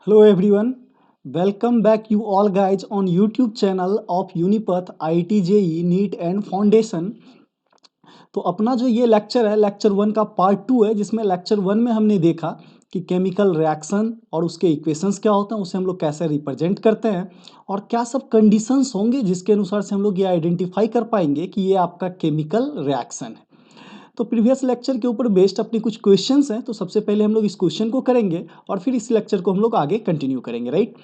Hello everyone, welcome back you all guys on YouTube channel of Unipath IIT JEE NEET and Foundation। तो अपना जो ये lecture है lecture 1 का part 2 है, जिसमें लेक्चर 1 में हमने देखा कि केमिकल रिएक्शन और उसके इक्वेशंस क्या होते हैं, उसे हम लोग कैसे रिप्रेजेंट करते हैं और क्या सब कंडीशंस होंगे जिसके अनुसार से हम लोग ये आइडेंटिफाई कर पाएंगे कि ये आपका केमिकल रिएक्शन है। तो प्रीवियस लेक्चर के ऊपर बेस्ड अपनी कुछ क्वेश्चंस हैं, तो सबसे पहले हम लोग इस क्वेश्चन को करेंगे और फिर इस लेक्चर को हम लोग आगे कंटिन्यू करेंगे, राइट।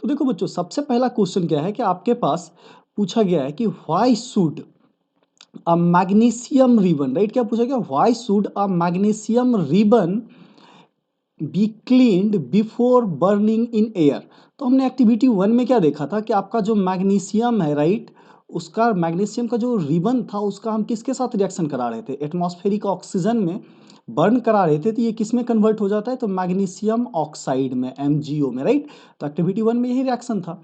तो देखो बच्चों, सबसे पहला क्वेश्चन क्या है कि आपके पास पूछा गया है कि why should a magnesium ribbon, right. क्या पूछा गया? Why should a magnesium ribbon be cleaned before burning in air. तो हमने एक्टिविटी 1 में क्या देखा था कि आपका जो मैग्नीशियम है, राइट, उसका मैग्नीशियम का जो रिबन था उसका हम किसके साथ रिएक्शन करा रहे थे? एटमॉस्फेरिक ऑक्सीजन में बर्न करा रहे थे। तो ये किस में कन्वर्ट हो जाता है? तो मैग्नीशियम ऑक्साइड में, MgO में, राइट। तो एक्टिविटी 1 में यही रिएक्शन था।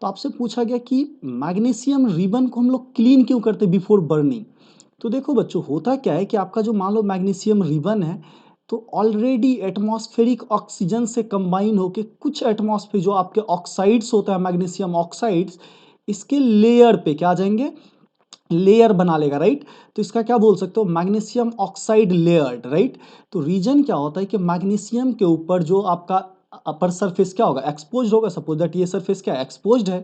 तो आपसे पूछा गया कि मैग्नीशियम रिबन को हम लोग क्लीन क्यों करते बिफोर बर्निंग। तो देखो बच्चों, होता क्या है कि आपका जो मान लो मैग्नीशियम रिबन है, तो ऑलरेडी एटमॉस्फेरिक ऑक्सीजन से कंबाइन होके कुछ एटमॉस्फेयर जो आपके ऑक्साइड्स होता है, मैग्नीशियम ऑक्साइड्स, इसके लेयर पे क्या आ जाएंगे? लेयर बना लेगा, राइट। तो इसका क्या बोल सकते हो? Magnesium oxide layered, right. तो रीजन क्या होता है कि मैग्नीशियम के ऊपर जो आपका अपर सरफेस क्या होगा? एक्सपोज होगा। सपोज दैट ये सरफेस क्या एक्सपोज्ड है,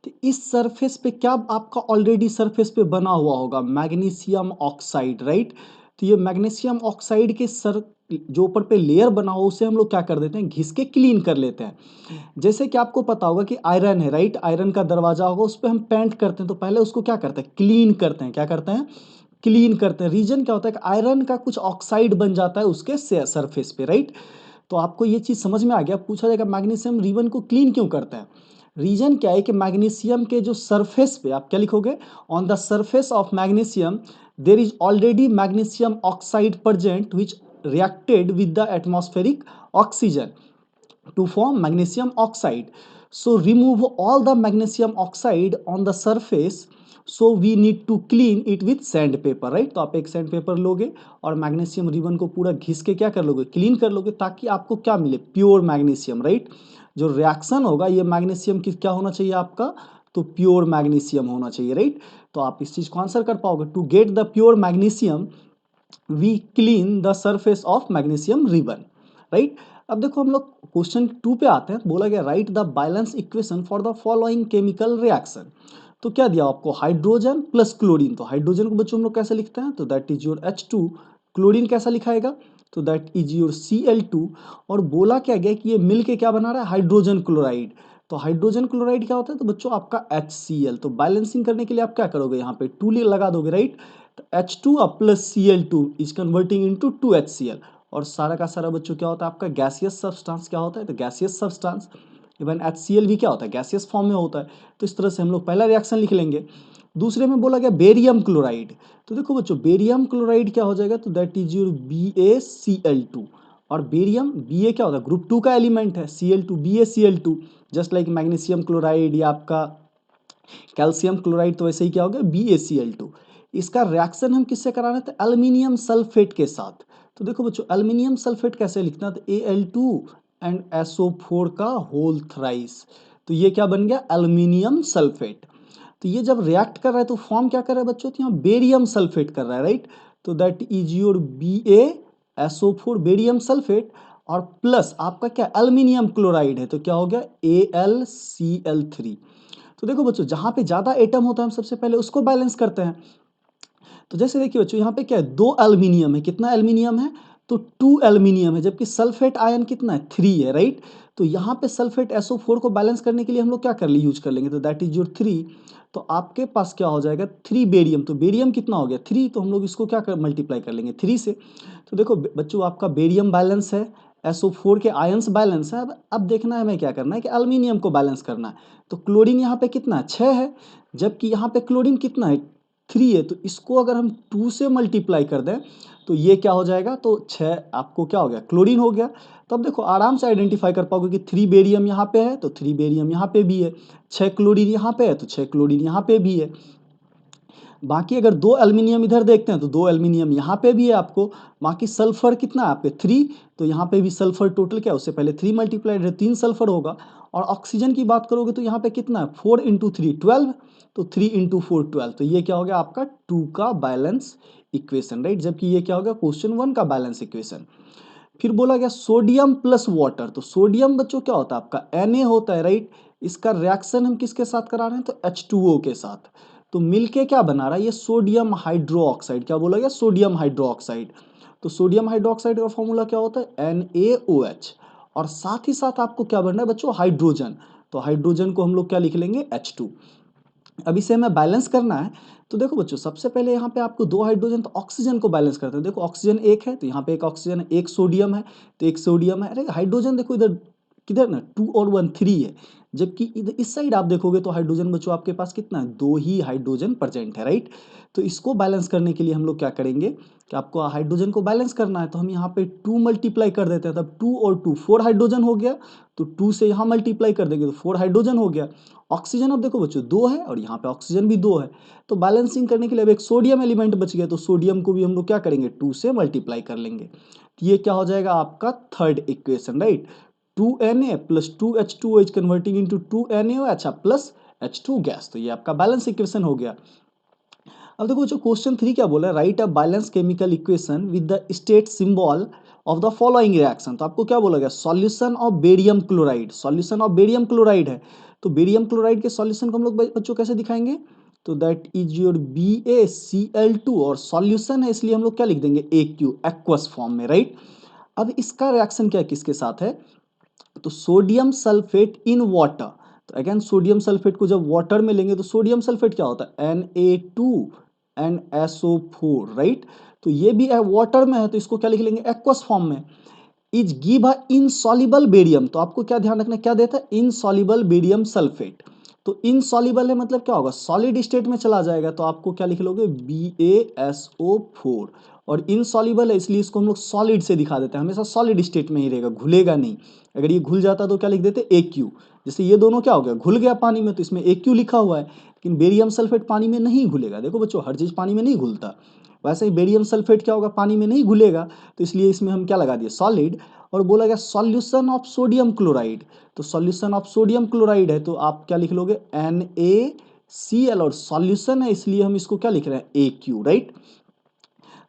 तो इस सरफेस पे क्या आपका ऑलरेडी सरफेस पे बना हुआ होगा? Magnesium oxide, right. तो ये मैग्नीशियम ऑक्साइड के सर जो ऊपर पे लेयर बना हो उसे हम लोग क्या कर देते हैं? घिस के क्लीन कर लेते हैं। जैसे कि आपको पता होगा कि आयरन है, राइट, आयरन का दरवाजा होगा, उस पर हम पेंट करते हैं, तो पहले उसको क्या करते हैं? क्लीन करते हैं। क्या करते हैं? क्लीन करते हैं। रीजन क्या होता है कि आयरन का कुछ ऑक्साइड बन जाता है उसके सरफेस पे, राइट। तो आपको ये चीज समझ में आ गया। पूछा जाएगा मैग्नीशियम रिबन को क्लीन क्यों करते हैं। रीजन क्या है कि मैग्नीशियम के जो सरफेस पे आप क्या लिखोगे? On the surface of magnesium there is already magnesium oxide present which reacted with the atmospheric oxygen to form magnesium oxide. So remove all the magnesium oxide on the surface. So we need to clean it with sandpaper, right। तो आप एक sand paper लोगे और magnesium ribbon को पूरा घिस के क्या कर लोगे? क्लीन कर लोगे, ताकि आपको क्या मिले? Pure magnesium, right. जो रिएक्शन होगा ये मैग्नीशियम की क्या होना चाहिए आपका? तो प्योर मैग्नीशियम होना चाहिए, राइट। तो आप इस चीज को आंसर कर पाओगे। To get the pure magnesium we clean the surface of magnesium ribbon, right. अब देखो हम लोग क्वेश्चन 2 पे आते हैं। बोला गया right the balance equation for the following chemical reaction. तो क्या दिया आपको? Hydrogen plus chlorine. तो हाइड्रोजन को बच्चों हम लोग कैसे लिखते हैं? तो that is your H2। Chlorine कैसा लिखाएगा? तो दैट इज योर Cl2। और बोला क्या गया कि ये मिल के क्या बना रहा है? Hydrogen chloride. तो हाइड्रोजन क्लोराइड क्या होता है? तो बच्चों आपका HCl। तो बैलेंसिंग करने के लिए आप क्या करोगे? यहाँ पे 2 लगा दोगे, right. H2 plus Cl2 is converting into 2HCl। और सारा का सारा बच्चों क्या होता है आपका? Gaseous substance. क्या होता है? तो गैसियस सब्सटेंस। इवन HCl भी क्या होता है? गैसियस फॉर्म में होता है। तो इस तरह से हम लोग पहला रिएक्शन लिख लेंगे। दूसरे में बोला गया बेरियम क्लोराइड। तो देखो बच्चों, बेरियम क्लोराइड क्या हो जाएगा? तो दैट इज योर BaCl2। और बेरियम Ba क्या होता है? ग्रुप 2 का एलिमेंट है। Cl2 BaCl2। Just like magnesium chloride या आपका कैल्शियम क्लोराइड, तो वैसे ही क्या हो गया? BaCl2। इसका रिएक्शन हम किससे करा रहे थे? एल्युमिनियम सल्फेट के साथ। तो देखो बच्चों, एल्युमिनियम सल्फेट कैसे लिखना है? तो Al2 एंड SO4 का होल थ्राइस। तो ये क्या बन गया? Aluminium sulphate. तो ये जब रिएक्ट कर रहा है तो फॉर्म क्या कर रहा है बच्चों? तो यहाँ बेरियम सल्फेट कर रहा है, राइट। तो that is your BaSO4 barium sulphate. और प्लस आपका क्या? एल्युमिनियम क्लोराइड है, तो क्या हो गया? AlCl3। तो देखो बच्चों, जहां पे ज्यादा एटम होता है हम सबसे पहले उसको बैलेंस करते हैं। तो जैसे देखिए बच्चों, यहाँ पे क्या है? 2 एल्युमिनियम है। कितना एल्युमिनियम है? तो 2 एल्युमिनियम है। जबकि सल्फेट आयन कितना है? 3 है, राइट। तो यहाँ पे सल्फेट SO4 को बैलेंस करने के लिए हम लोग क्या कर ले यूज कर लेंगे? तो दैट इज योर 3। तो आपके पास क्या हो जाएगा? 3 बेरियम। तो बेरियम कितना हो गया? 3। तो हम लोग इसको क्या कर मल्टीप्लाई कर लेंगे? 3 से। तो देखो बच्चों, आपका बेरियम बैलेंस है, SO4 के आयंस बैलेंस है। अब देखना है हमें क्या करना है कि एल्युमिनियम को बैलेंस करना है। तो क्लोरीन यहाँ पे कितना है? 6 है। जबकि यहाँ पे क्लोरीन कितना है? 3 है। तो इसको अगर हम 2 से मल्टीप्लाई कर दें तो ये क्या हो जाएगा? तो 6 आपको क्या हो गया? क्लोरीन हो गया। तो अब देखो आराम से आइडेंटिफाई कर पाओगे कि 3 बेरियम यहाँ पे है तो 3 बेरियम यहाँ पे भी है, 6 क्लोरीन यहाँ पे है तो 6 क्लोरीन यहाँ पे भी है। बाकी अगर दो एल्यूमिनियम इधर देखते हैं तो दो एल्यूमिनियम यहाँ पे भी है आपको। बाकी सल्फर कितना है आपके 3, तो यहाँ पे भी सल्फर टोटल क्या है, उससे पहले 3 मल्टीप्लाइड है, 3 सल्फर होगा। और ऑक्सीजन की बात करोगे तो यहाँ पे कितना है 4 इंटू 3 12, तो 3 इंटू 4 12, तो ये क्या हो गया आपका 2 का बैलेंस इक्वेशन, राइट। जबकि ये क्या हो गया क्वेश्चन 1 का बैलेंस इक्वेशन। फिर बोला गया सोडियम प्लस वाटर, तो सोडियम बच्चों क्या होता है आपका Na होता है, राइट। इसका रिएक्शन हम किसके साथ करा रहे हैं, तो H2O के साथ। तो मिलके क्या बना रहा है ये सोडियम हाइड्रो ऑक्साइड, क्या बोला गया सोडियम हाइड्रो ऑक्साइड। तो सोडियम हाइड्रो ऑक्साइड का फॉर्मूला क्या होता है NaOH। और साथ ही साथ आपको क्या बनना है बच्चों हाइड्रोजन, तो हाइड्रोजन को हम लोग क्या लिख लेंगे H2। अब इसे हमें बैलेंस करना है। तो देखो बच्चों सबसे पहले यहाँ पे आपको दो हाइड्रोजन, तो ऑक्सीजन को बैलेंस करते हैं। देखो ऑक्सीजन एक है तो यहाँ पे एक ऑक्सीजन है, एक सोडियम है तो एक सोडियम है। अरे हाइड्रोजन देखो इधर किधर ना 2 और 1 3 है। जबकि इधर इस साइड आप देखोगे तो हाइड्रोजन बच्चों आपके पास कितना है, दो ही हाइड्रोजन प्रेजेंट है, राइट। तो इसको बैलेंस करने के लिए हम लोग क्या करेंगे कि आपको हाइड्रोजन को बैलेंस करना है, तो हम यहाँ पे 2 मल्टीप्लाई कर देते हैं, तब 2 और 2 4 हाइड्रोजन हो गया। तो 2 से यहाँ मल्टीप्लाई कर देंगे तो 4 हाइड्रोजन हो गया। ऑक्सीजन अब देखो बच्चों दो है और यहाँ पे ऑक्सीजन भी दो है। तो बैलेंसिंग करने के लिए अब एक सोडियम एलिमेंट बच गया, तो सोडियम को भी हम लोग क्या करेंगे 2 से मल्टीप्लाई कर लेंगे। तो ये क्या हो जाएगा आपका third equation, right. 2Na plus 2H2O is converting into 2NaOH plus H2 gas, तो ये आपका बैलेंस इक्वेशन हो गया। अब देखो जो क्वेश्चन 3 क्या बोला है, right a balance chemical equation with the state symbol of the following reaction. तो आपको क्या बोला गया solution of barium chloride, solution of barium chloride है। तो बेरियम क्लोराइड के सॉल्यूशन को हम लोग बच्चों कैसे दिखाएंगे, तो दैट इज योर BaCl2 और सॉल्यूशन है इसलिए हम लोग क्या लिख देंगे AQ एक्वस फॉर्म में, राइट। अब इसका रिएक्शन क्या है किसके साथ है, तो सोडियम सल्फेट इन वाटर। तो अगेन सोडियम सल्फेट को जब वाटर में लेंगे तो सोडियम सल्फेट क्या होता है Na2 एंड SO4, राइट। तो ये भी वाटर में है तो इसको क्या लिख लेंगे एक्वस फॉर्म में। Is give a insoluble barium, तो आपको क्या ध्यान रखना क्या देता है इनसॉल्युबल बेरियम सल्फेट। तो इनसॉल्युबल है मतलब क्या होगा सॉलिड स्टेट में चला जाएगा, तो आपको क्या लिख लोगे BaSO4। और इनसॉल्युबल है इसलिए इसको हम लोग सॉलिड से दिखा देते हैं, हमेशा सॉलिड स्टेट में ही रहेगा, घुलेगा नहीं। अगर ये घुल जाता तो क्या लिख देते AQ। जैसे ये दोनों क्या हो गया घुल गया पानी में तो इसमें AQ लिखा हुआ है, लेकिन बेरियम सल्फेट पानी में नहीं घुलेगा। देखो बच्चों हर चीज पानी में नहीं घुलता, वैसे ही बेरियम सल्फेट क्या होगा पानी में नहीं घुलेगा, तो इसलिए इसमें हम क्या लगा दिए सॉलिड। और बोला गया सॉल्यूशन ऑफ सोडियम क्लोराइड, तो सॉल्यूशन ऑफ सोडियम क्लोराइड है तो आप क्या लिख लोगे NaCl और सॉल्यूशन है इसलिए हम इसको क्या लिख रहे हैं AQ, राइट।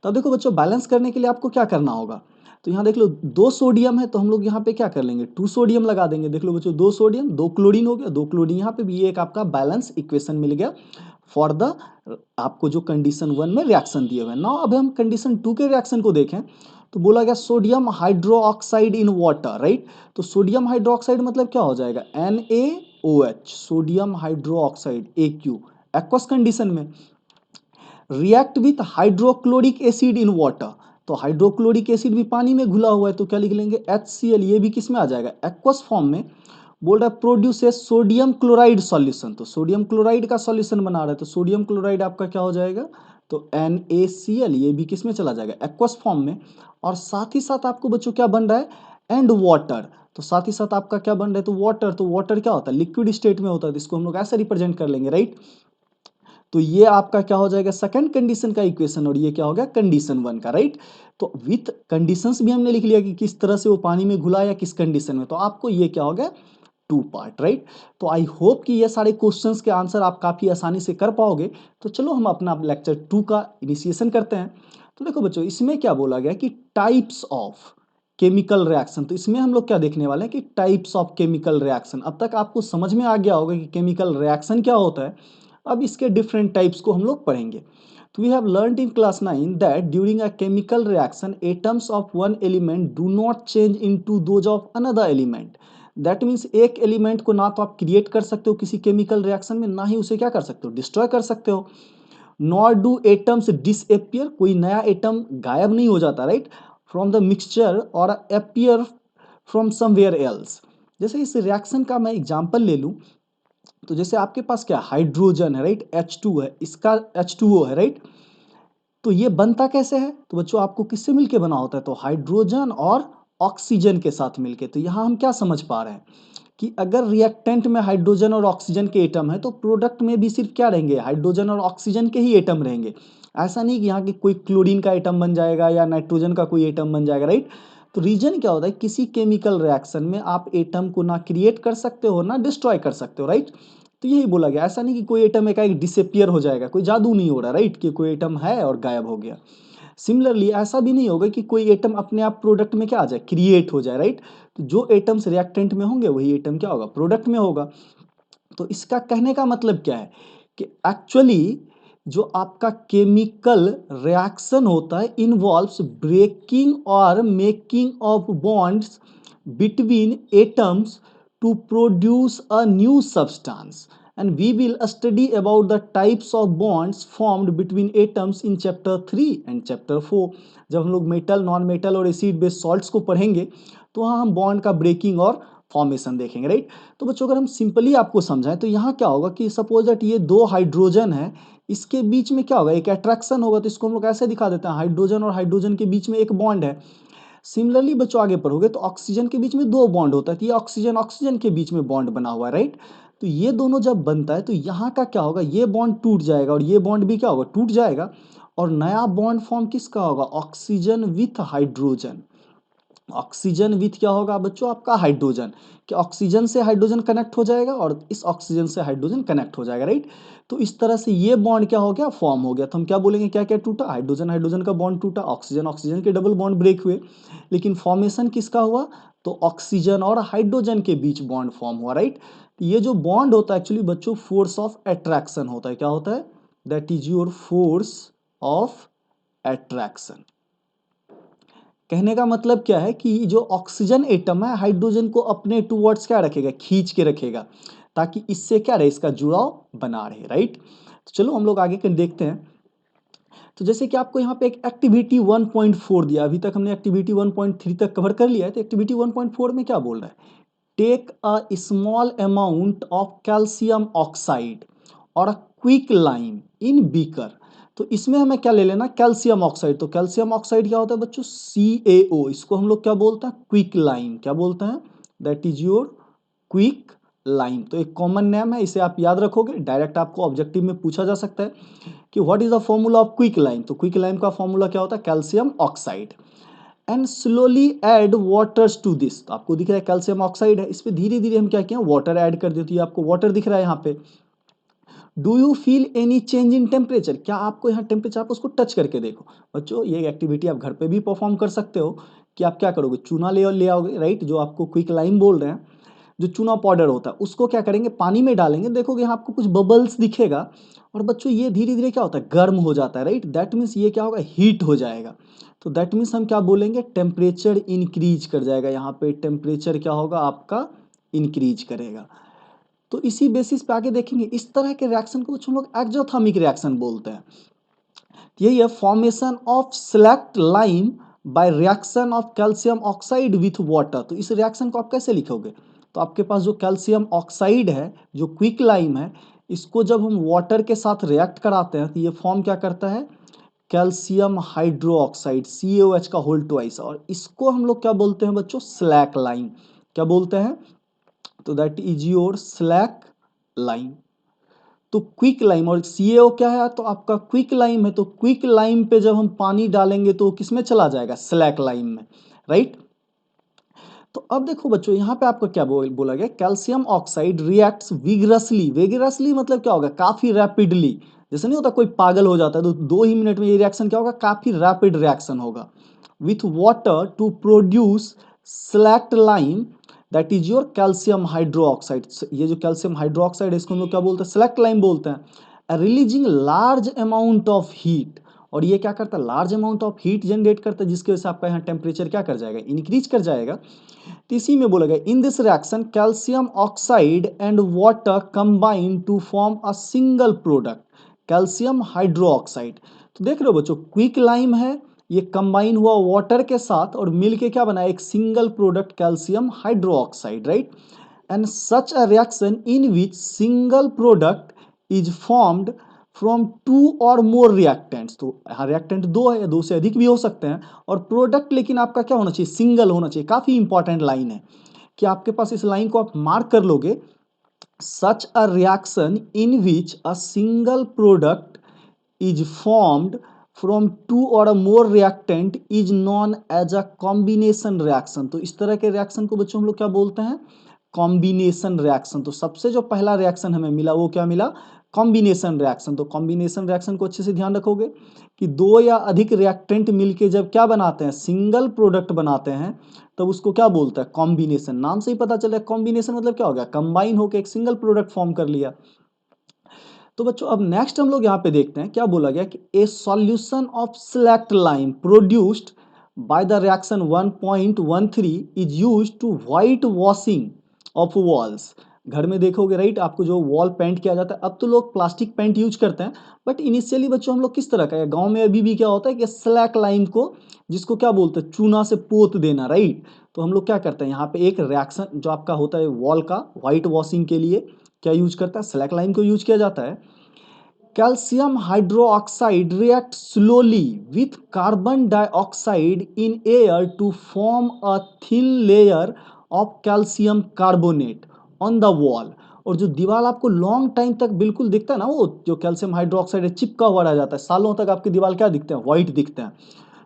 तो अब देखो बच्चों बैलेंस करने के लिए आपको क्या करना होगा, तो यहाँ देख लो दो सोडियम है तो हम लोग यहाँ पे क्या कर लेंगे 2 सोडियम लगा देंगे। देख लो बच्चों दो सोडियम दो क्लोरीन हो गया, दो क्लोरीन यहाँ पे भी ये एक आपका बैलेंस इक्वेशन मिल गया फॉर द आपको जो कंडीशन 1 में रिएक्शन दिए हुए। नाउ अब हम कंडीशन 2 के रिएक्शन को देखें, तो बोला गया sodium hydro oxide in water, right. तो सोडियम हाइड्रो ऑक्साइड मतलब क्या हो जाएगा NaOH sodium hydro oxide AQ aqueous condition में react with hydrochloric acid in water. तो हाइड्रोक्लोरिक एसिड भी पानी में घुला हुआ है तो क्या लिख लेंगे HCl, ये भी किस में आ जाएगा एक्वस फॉर्म में। बोल रहा है प्रोड्यूसेस सोडियम क्लोराइड सॉल्यूशन, तो सोडियम क्लोराइड का सॉल्यूशन बना रहा है तो सोडियम क्लोराइड आपका क्या हो जाएगा, तो NaCl, ये भी किस में चला जाएगा एक्वस फॉर्म में। और साथ ही साथ आपको बच्चों क्या बन रहा है एंड वाटर, तो साथ ही साथ आपका क्या बन रहा है तो वाटर, तो वाटर क्या होता है लिक्विड स्टेट में होता है तो इसको हम लोग ऐसे रिप्रेजेंट कर लेंगे, राइट। तो ये आपका क्या हो जाएगा सेकंड कंडीशन का इक्वेशन और ये क्या हो गया कंडीशन 1 का, राइट। तो विथ कंडीशंस भी हमने लिख लिया कि किस तरह से वो पानी में घुला या किस कंडीशन में, तो आपको ये क्या हो गया 2 पार्ट, राइट। तो आई होप कि ये सारे क्वेश्चंस के आंसर आप काफी आसानी से कर पाओगे। तो चलो हम अपना लेक्चर 2 का इनिशिएशन करते हैं। तो देखो बच्चों इसमें क्या बोला गया कि टाइप्स ऑफ केमिकल रिएक्शन, तो इसमें हम लोग क्या देखने वाले हैं कि टाइप्स ऑफ केमिकल रिएक्शन। अब तक आपको समझ में आ गया होगा कि केमिकल रिएक्शन क्या होता है, अब इसके डिफरेंट टाइप्स को हम लोग पढ़ेंगे। तो we have learned in class 9 that during a chemical reaction atoms of one element do not change into those of another element. That means एक एलिमेंट को ना तो आप क्रिएट कर सकते हो किसी केमिकल रिएक्शन में, ना ही उसे क्या कर सकते हो डिस्ट्रॉय कर सकते हो। नॉर डू एटम्स डिसअपियर, कोई नया एटम गायब नहीं हो जाता, राइट, फ्रॉम द मिक्सचर और अपियर फ्रॉम समवेयर एल्स। जैसे इस रिएक्शन का मैं एग्जांपल ले लूं, तो जैसे आपके पास क्या हाइड्रोजन है, राइट, H2 है, इसका H2O है, राइट। तो ये बनता कैसे है, तो बच्चों आपको किससे मिलके बना होता है, तो हाइड्रोजन और ऑक्सीजन के साथ मिलके। तो यहां हम क्या समझ पा रहे हैं कि अगर रिएक्टेंट में हाइड्रोजन और ऑक्सीजन के एटम है तो प्रोडक्ट में भी सिर्फ क्या रहेंगे, हाइड्रोजन और ऑक्सीजन के ही एटम रहेंगे। ऐसा नहीं कि यहाँ की कोई क्लोरीन का एटम बन जाएगा या नाइट्रोजन का कोई एटम बन जाएगा, राइट। तो रीजन क्या होता है, किसी केमिकल रिएक्शन में आप एटम को ना क्रिएट कर सकते हो ना डिस्ट्रॉय कर सकते हो, राइट। तो यही बोला गया, ऐसा नहीं कि कोई एटम एक डिसअपियर हो जाएगा, कोई जादू नहीं हो रहा, राइट, कि कोई एटम है और गायब हो गया। सिमिलरली ऐसा भी नहीं होगा कि कोई एटम अपने आप प्रोडक्ट में क्या आ जाए, क्रिएट हो जाए, राइट। तो जो एटम्स रिएक्टेंट में होंगे वही एटम क्या होगा, प्रोडक्ट में होगा। तो इसका कहने का मतलब क्या है कि एक्चुअली जो आपका केमिकल रिएक्शन होता है इन्वॉल्व्स ब्रेकिंग और making of bonds between atoms to produce a new substance, and we will study about the types of bonds formed between atoms in chapter 3 and chapter 4। जब हम लोग metal, non metal और acid based salts को पढ़ेंगे तो वहाँ हम bond का ब्रेकिंग और फॉर्मेशन देखेंगे, राइट। तो बच्चों अगर हम सिंपली आपको समझाएं तो यहाँ क्या होगा कि सपोज दैट ये दो हाइड्रोजन है, इसके बीच में क्या होगा, एक अट्रैक्शन होगा। तो इसको हम लोग ऐसे दिखा देते हैं, हाइड्रोजन और हाइड्रोजन के बीच में एक बॉन्ड है। सिमिलरली बच्चों आगे पढ़ोगे तो ऑक्सीजन के बीच में दो बॉन्ड होता है, तो ये ऑक्सीजन ऑक्सीजन के बीच में बॉन्ड बना हुआ है, राइट। तो ये दोनों जब बनता है तो यहाँ का क्या होगा, ये बॉन्ड टूट जाएगा और ये बॉन्ड भी क्या होगा, टूट जाएगा। और नया बॉन्ड फॉर्म किसका होगा, oxygen with hydrogen. Oxygen with क्या होगा बच्चों, आपका हाइड्रोजन। कि ऑक्सीजन से हाइड्रोजन कनेक्ट हो जाएगा और इस ऑक्सीजन से हाइड्रोजन कनेक्ट हो जाएगा, राइट। तो इस तरह से ये बॉन्ड क्या हो गया, फॉर्म हो गया। तो हम क्या बोलेंगे, क्या क्या टूटा, हाइड्रोजन हाइड्रोजन का बॉन्ड टूटा, ऑक्सीजन ऑक्सीजन के डबल बॉन्ड ब्रेक हुए। लेकिन फॉर्मेशन किसका हुआ, तो ऑक्सीजन और हाइड्रोजन के बीच बॉन्ड फॉर्म हुआ, राइट। ये जो बॉन्ड होता है एक्चुअली बच्चों फोर्स ऑफ अट्रैक्शन होता है। क्या होता है, that is your force of attraction. कहने का मतलब क्या है कि जो ऑक्सीजन एटम है हाइड्रोजन को अपने टूवर्ड्स क्या रखेगा, खींच के रखेगा, ताकि इससे क्या रहे, इसका जुड़ाव बना रहे, राइट। तो चलो हम लोग आगे कर देखते हैं। तो जैसे कि आपको यहाँ पे एक एक्टिविटी 1.4 दिया, अभी तक हमने एक्टिविटी 1.3 तक कवर कर लिया है। तो एक्टिविटी 1.4 में क्या बोल रहा है, take a small amount of calcium oxide और a quick lime in beaker. तो इसमें हमें क्या ले लेना, कैल्शियम ऑक्साइड। तो कैल्शियम ऑक्साइड क्या होता है बच्चों, CaO। इसको हम लोग क्या बोलते हैं, क्विक लाइम। क्या बोलते हैं, that is your quick lime. तो एक कॉमन नेम है, इसे आप याद रखोगे, डायरेक्ट आपको ऑब्जेक्टिव में पूछा जा सकता है कि what is the formula of quick lime. तो क्विक लाइम का फॉर्मूला क्या होता है, calcium oxide. And slowly add waters to this. तो आपको दिख रहा है कैल्शियम ऑक्साइड है, इस पे धीरे धीरे हम क्या किए, वाटर ऐड कर देते हैं। आपको वाटर दिख रहा है यहाँ पे। Do you feel any change in temperature, क्या आपको यहाँ टेम्परेचर, आप उसको टच करके देखो। बच्चों ये एक्टिविटी आप घर पे भी परफॉर्म कर सकते हो कि आप क्या करोगे, चूना ले आओगे, राइट, जो आपको क्विक लाइम बोल रहे हैं, जो चूना पाउडर होता है उसको क्या करेंगे, पानी में डालेंगे, देखोगे यहाँ आपको कुछ बबल्स दिखेगा। और बच्चों ये धीरे धीरे क्या होता है, गर्म हो जाता है, राइट। दैट मीन्स ये क्या होगा, हीट हो जाएगा। तो दैट मीन्स हम क्या बोलेंगे, टेम्परेचर इंक्रीज कर जाएगा। यहाँ पे टेम्परेचर क्या होगा आपका, इंक्रीज करेगा। तो इसी बेसिस पे आगे देखेंगे, इस तरह के रिएक्शन को कुछ हम लोग एक्सोथर्मिक रिएक्शन बोलते हैं। यही है formation of slaked lime by reaction of calcium oxide with water. तो इस रिएक्शन को आप कैसे लिखोगे, तो आपके पास जो कैल्शियम ऑक्साइड है, जो क्विक लाइम है, इसको जब हम वाटर के साथ रिएक्ट कराते हैं तो ये फॉर्म क्या करता है, कैल्शियम हाइड्रो ऑक्साइड, CaOH का होल ट्वाइस। और इसको हम लोग क्या बोलते हैं बच्चों, स्लैक लाइम। क्या बोलते हैं, तो that is your slack lime. तो क्विक लाइम और CaO क्या है, तो आपका क्विक लाइम है। तो क्विक लाइम पे जब हम पानी डालेंगे तो किस में चला जाएगा, स्लैक लाइम में, राइट। तो अब देखो बच्चों यहाँ पे आपको क्या बोला गया, calcium oxide reacts vigorously. Vigorously मतलब क्या होगा, काफी रैपिडली। जैसे नहीं होता कोई पागल हो जाता है तो 2 ही मिनट में ये रिएक्शन क्या होगा, काफी रैपिड रिएक्शन होगा with water to produce slaked lime, that is your calcium hydroxide. ये जो कैल्शियम हाइड्रोक्साइड है इसको हम लोग क्या बोलते हैं, स्लैक्ट लाइम बोलते हैं। Releasing large amount of heat. और ये क्या करता है, large amount of heat generate करता है, जिसकी वजह से आपका यहाँ टेम्परेचर क्या कर जाएगा, इंक्रीज कर जाएगा। तो इसी में बोला गया, in this reaction calcium oxide and water combine to form a single product, calcium hydroxide. तो देख रहे हो बच्चों, क्विक लाइम है, ये कंबाइन हुआ वाटर के साथ और मिलके क्या बना, एक single product calcium hydroxide, right. And such a reaction in which single product is formed from 2 और मोर रिएक्टेंट्स। तो हाँ रिएक्टेंट 2 है या 2 से अधिक भी हो सकते हैं, और प्रोडक्ट लेकिन आपका क्या होना चाहिए, सिंगल होना चाहिए। काफी इंपॉर्टेंट लाइन है कि आपके पास इस लाइन को आप मार्क कर लोगे, such a reaction in which a single product is formed from two or a more reactant is known as a combination reaction। तो इस तरह के रिएक्शन को बच्चों हम लोग क्या बोलते हैं, कॉम्बिनेशन रिएक्शन। तो सबसे जो पहला रिएक्शन हमें मिला वो क्या मिला, कॉम्बिनेशन रिएक्शन। तो कॉम्बिनेशन रिएक्शन को अच्छे से ध्यान रखोगे कि दो या अधिक रिएक्टेंट मिलके जब क्या बनाते हैं, सिंगल प्रोडक्ट बनाते हैं, तब उसको क्या बोलते हैं, कॉम्बिनेशन। नाम से ही पता चल रहा है कॉम्बिनेशन मतलब क्या हो गया, कंबाइन होकर एक सिंगल प्रोडक्ट फॉर्म कर लिया। तो बच्चों अब नेक्स्ट हम लोग यहाँ पे देखते हैं क्या बोला गया कि a solution of slaked lime produced by the reaction 1.13 is used to white washing of walls. घर में देखोगे राइट, आपको जो वॉल पेंट किया जाता है, अब तो लोग प्लास्टिक पेंट यूज करते हैं, बट इनिशियली बच्चों हम लोग किस तरह का, गांव में अभी भी क्या होता है कि स्लैक लाइम को, जिसको क्या बोलते हैं, चूना से पोत देना, राइट। तो हम लोग क्या करते हैं, यहाँ पे एक रिएक्शन जो आपका होता है वॉल का व्हाइट वॉशिंग के लिए क्या यूज करता है, स्लैक लाइम को यूज किया जाता है। Calcium hydroxide reacts slowly with carbon dioxide in air to form a thin layer of calcium carbonate on the wall। और जो दीवार आपको लॉन्ग टाइम तक बिल्कुल दिखता है ना, वो जो कैल्शियम हाइड्रोक्साइड चिपका हुआ रह जाता है, सालों तक आपकी दीवार क्या दिखते हैं, व्हाइट दिखते हैं।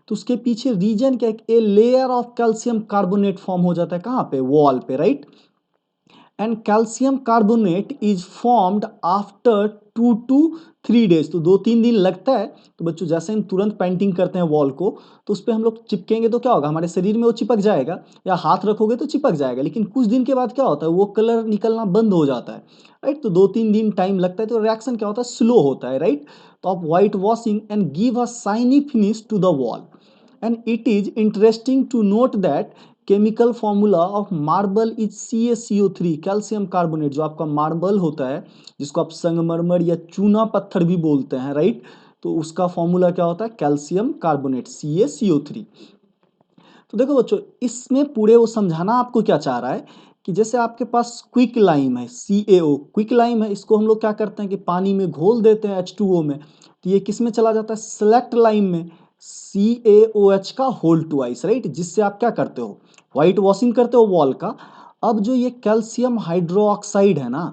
तो उसके पीछे रीजन क्या है, a layer of calcium carbonate form हो जाता है, कहाँ पे, वॉल पे, right. And calcium carbonate is formed after 2 to 3 days। तो 2-3 दिन लगता है। तो बच्चों जैसे हम तुरंत पेंटिंग करते हैं वॉल को, तो उस पर हम लोग चिपकेंगे तो क्या होगा, हमारे शरीर में वो चिपक जाएगा, या हाथ रखोगे तो चिपक जाएगा, लेकिन कुछ दिन के बाद क्या होता है, वो कलर निकलना बंद हो जाता है, राइट। तो 2-3 दिन टाइम लगता है, तो रिएक्शन क्या होता है, स्लो होता है, राइट। तो आप white washing and give a shiny finish to the wall. And it is interesting to note that chemical formula of marble is CaCO3, calcium carbonate. जो आपका मार्बल होता है, जिसको आप संगमरमर या चूना पत्थर भी बोलते हैं, राइट, तो उसका फॉर्मूला क्या होता है, कैल्शियम कार्बोनेट, CaCO3। तो देखो बच्चों, इसमें पूरे वो समझाना आपको क्या चाह रहा है कि जैसे आपके पास क्विक लाइम है, CaO क्विक लाइम है, इसको हम लोग क्या करते हैं कि पानी में घोल देते हैं H2O में, तो ये किस में चला जाता है, सेलेक्ट लाइम में, CaOH का होल ट्वाइस, राइट, जिससे आप क्या करते हो, व्हाइट वॉशिंग करते हो वॉल का। अब जो ये कैल्शियम हाइड्रोक्साइड है ना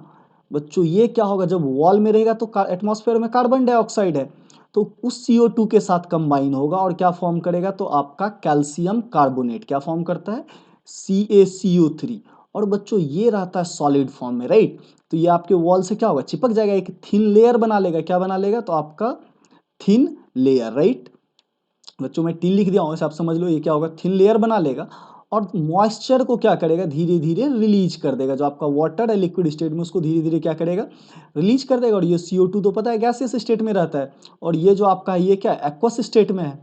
बच्चों, ये क्या होगा, जब वॉल में रहेगा तो एटमॉस्फेयर में कार्बन डाइऑक्साइड है, तो उस CO2 के साथ कंबाइन होगा और क्या फॉर्म करेगा, तो आपका कैल्शियम कार्बोनेट क्या फॉर्म करता है, CaCO3। और बच्चों ये रहता है सॉलिड फॉर्म में, राइट। तो ये आपके वॉल से क्या होगा, चिपक जाएगा, एक थिन लेयर बना लेगा, क्या बना लेगा, तो आपका थिन लेयर, राइट। बच्चों मैं टिन लिख दिया हूँ, इसे आप समझ लो, ये क्या होगा, थिन लेयर बना लेगा, और मॉइस्चर को क्या करेगा, धीरे धीरे रिलीज कर देगा। जो आपका वाटर है लिक्विड स्टेट में, उसको धीरे धीरे क्या करेगा, रिलीज कर देगा। और ये CO2 तो पता है गैसियस स्टेट में रहता है, और ये जो आपका ये क्या एक्वस स्टेट में है।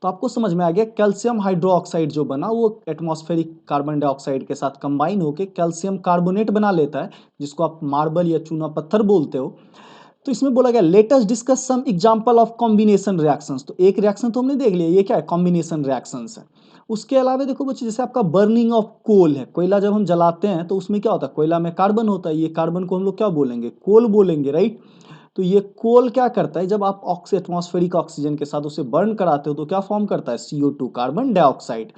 तो आपको समझ में आ गया, कैल्शियम हाइड्रोक्साइड जो बना वो एटमॉस्फेरिक कार्बन डाइऑक्साइड के साथ कंबाइन होकर कैल्शियम कार्बोनेट बना लेता है, जिसको आप मार्बल या चूना पत्थर बोलते हो। तो इसमें बोला गया let us discuss some example of combination reactions. तो एक रिएक्शन तो हमने देख लिया, ये क्या है, कॉम्बिनेशन रिएक्शंस है। उसके अलावा देखो बच्चे, जैसे आपका बर्निंग ऑफ कोल है, कोयला जब हम जलाते हैं तो उसमें क्या होता है, कोयला में कार्बन होता है, ये कार्बन को हम लोग क्या बोलेंगे, कोल बोलेंगे, राइट। तो ये कोल क्या करता है, जब आप एटमॉस्फेरिक ऑक्सीजन के साथ उसे बर्न कराते हो तो क्या फॉर्म करता है, CO2 कार्बन डाइऑक्साइड।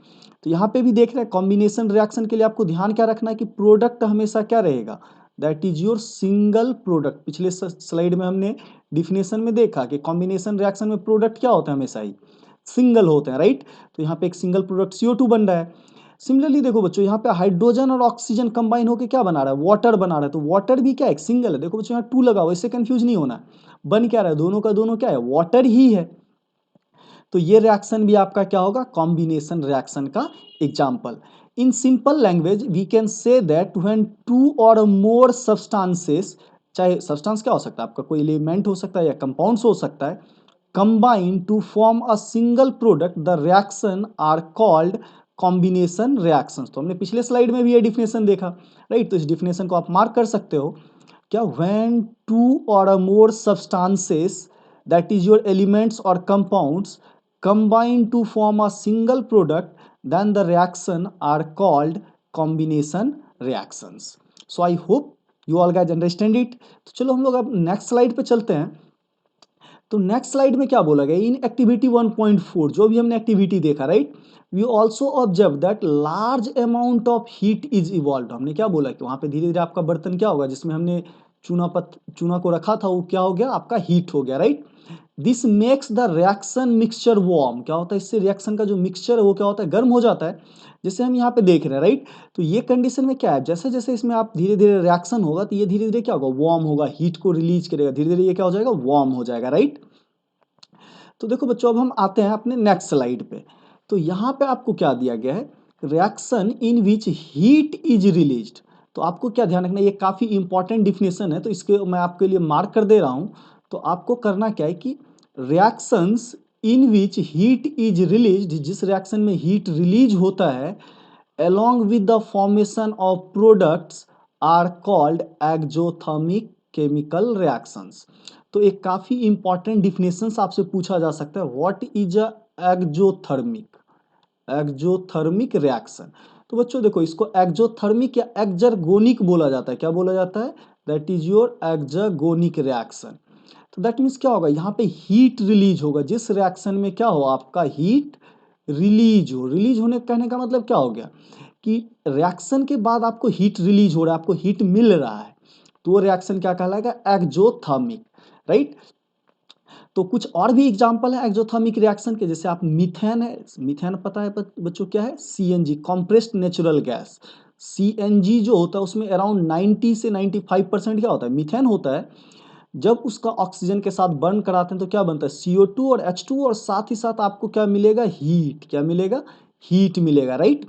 तो यहाँ पे भी देख रहे हैं कॉम्बिनेशन रिएक्शन के लिए आपको ध्यान क्या रखना है कि प्रोडक्ट हमेशा क्या रहेगा, that is your single product. पिछले स्लाइड में हमने डिफिनेशन में देखा कि कॉम्बिनेशन रिएक्शन में प्रोडक्ट क्या होता है, हमेशा ही सिंगल होते हैं, राइट। तो यहाँ पे एक सिंगल प्रोडक्ट CO2 बन रहा है। सिमिलरली देखो बच्चों, यहाँ पे हाइड्रोजन और ऑक्सीजन कंबाइन होकर क्या बना रहा है, वाटर बना रहा है। तो वाटर भी क्या है, एक सिंगल है। देखो बच्चों यहाँ 2 लगा हुआ है, इससे कंफ्यूज नहीं होना है। बन क्या रहा है, दोनों का दोनों क्या है, वाटर ही है। तो ये रिएक्शन भी आपका क्या होगा, कॉम्बिनेशन रिएक्शन का example. In simple language we can say that when 2 or more substances, चाहे सब्सटेंस क्या हो सकता है आपका, कोई एलिमेंट हो सकता है या कंपाउंड्स हो सकता है, combine to form a single product, the reaction are called combination reactions. तो हमने पिछले स्लाइड में भी ये डिफिनेशन देखा, राइट। तो इस डिफिनेशन को आप मार्क कर सकते हो, क्या, when 2 or more substances, that is your elements or compounds, combine to form a single product, then the reaction are called combination reactions. So I hope you all guys understand it। तो चलो हम लोग अब next slide पे चलते हैं। तो next slide में क्या बोला गया, इन एक्टिविटी 1.4 जो भी हमने एक्टिविटी देखा, right, we also observe that large amount of heat is evolve. हमने क्या बोला कि वहां पे धीरे धीरे आपका बर्तन क्या होगा जिसमें हमने चूना को रखा था, वो क्या हो गया, आपका हीट हो गया, right. This makes the reaction mixture warm. क्या होता है, इससे रिएक्शन का जो मिक्सचर है वो क्या होता है, गर्म हो जाता है, जैसे हम यहाँ पे देख रहे हैं, राइट। तो ये कंडीशन में क्या है, जैसे जैसे इसमें आप धीरे धीरे रिएक्शन होगा तो ये धीरे धीरे क्या होगा, वार्म होगा, हीट को रिलीज करेगा, धीरे धीरे ये क्या हो जाएगा, वार्म हो जाएगा, राइट। तो देखो बच्चों, अब हम आते हैं अपने नेक्स्ट स्लाइड पे। तो यहाँ पे आपको क्या दिया गया है, reaction in which heat is released. तो आपको क्या ध्यान रखना है, ये काफी इंपॉर्टेंट डिफिनेशन है, तो इसके मैं आपके लिए मार्क कर दे रहा हूं। तो आपको करना क्या है कि reactions in which heat is released, जिस रिएक्शन में हीट रिलीज होता है, along with the formation of products are called exothermic chemical reactions। तो एक काफी इंपॉर्टेंट डिफिनेशन आपसे पूछा जा सकता है, what is a exothermic reaction. तो बच्चों देखो, इसको एक्जोथर्मिक या एक्जर्गोनिक बोला जाता है। क्या बोला जाता है, दैट इज योर एक्जर्गोनिक रिएक्शन। तो दैट मीन्स क्या होगा, यहाँ पे हीट रिलीज होगा, जिस रिएक्शन में क्या हो, आपका हीट रिलीज हो। रिलीज होने कहने का मतलब क्या हो गया कि रिएक्शन के बाद आपको हीट रिलीज हो रहा है, आपको हीट मिल रहा है, तो वो रिएक्शन क्या कहलाएगा, एक्जोथर्मिक, राइट। तो कुछ और भी एग्जांपल है एक्सोथर्मिक रिएक्शन के, जैसे आप मीथेन है, मीथेन पता है बच्चों क्या है, CNG, compressed natural gas. CNG जो होता है उसमें अराउंड 90 से 95% क्या होता है, मीथेन होता है। जब उसका ऑक्सीजन के साथ बर्न कराते हैं तो क्या बनता है, CO2 और H2, और साथ ही साथ आपको क्या मिलेगा, हीट। क्या मिलेगा, हीट मिलेगा, right.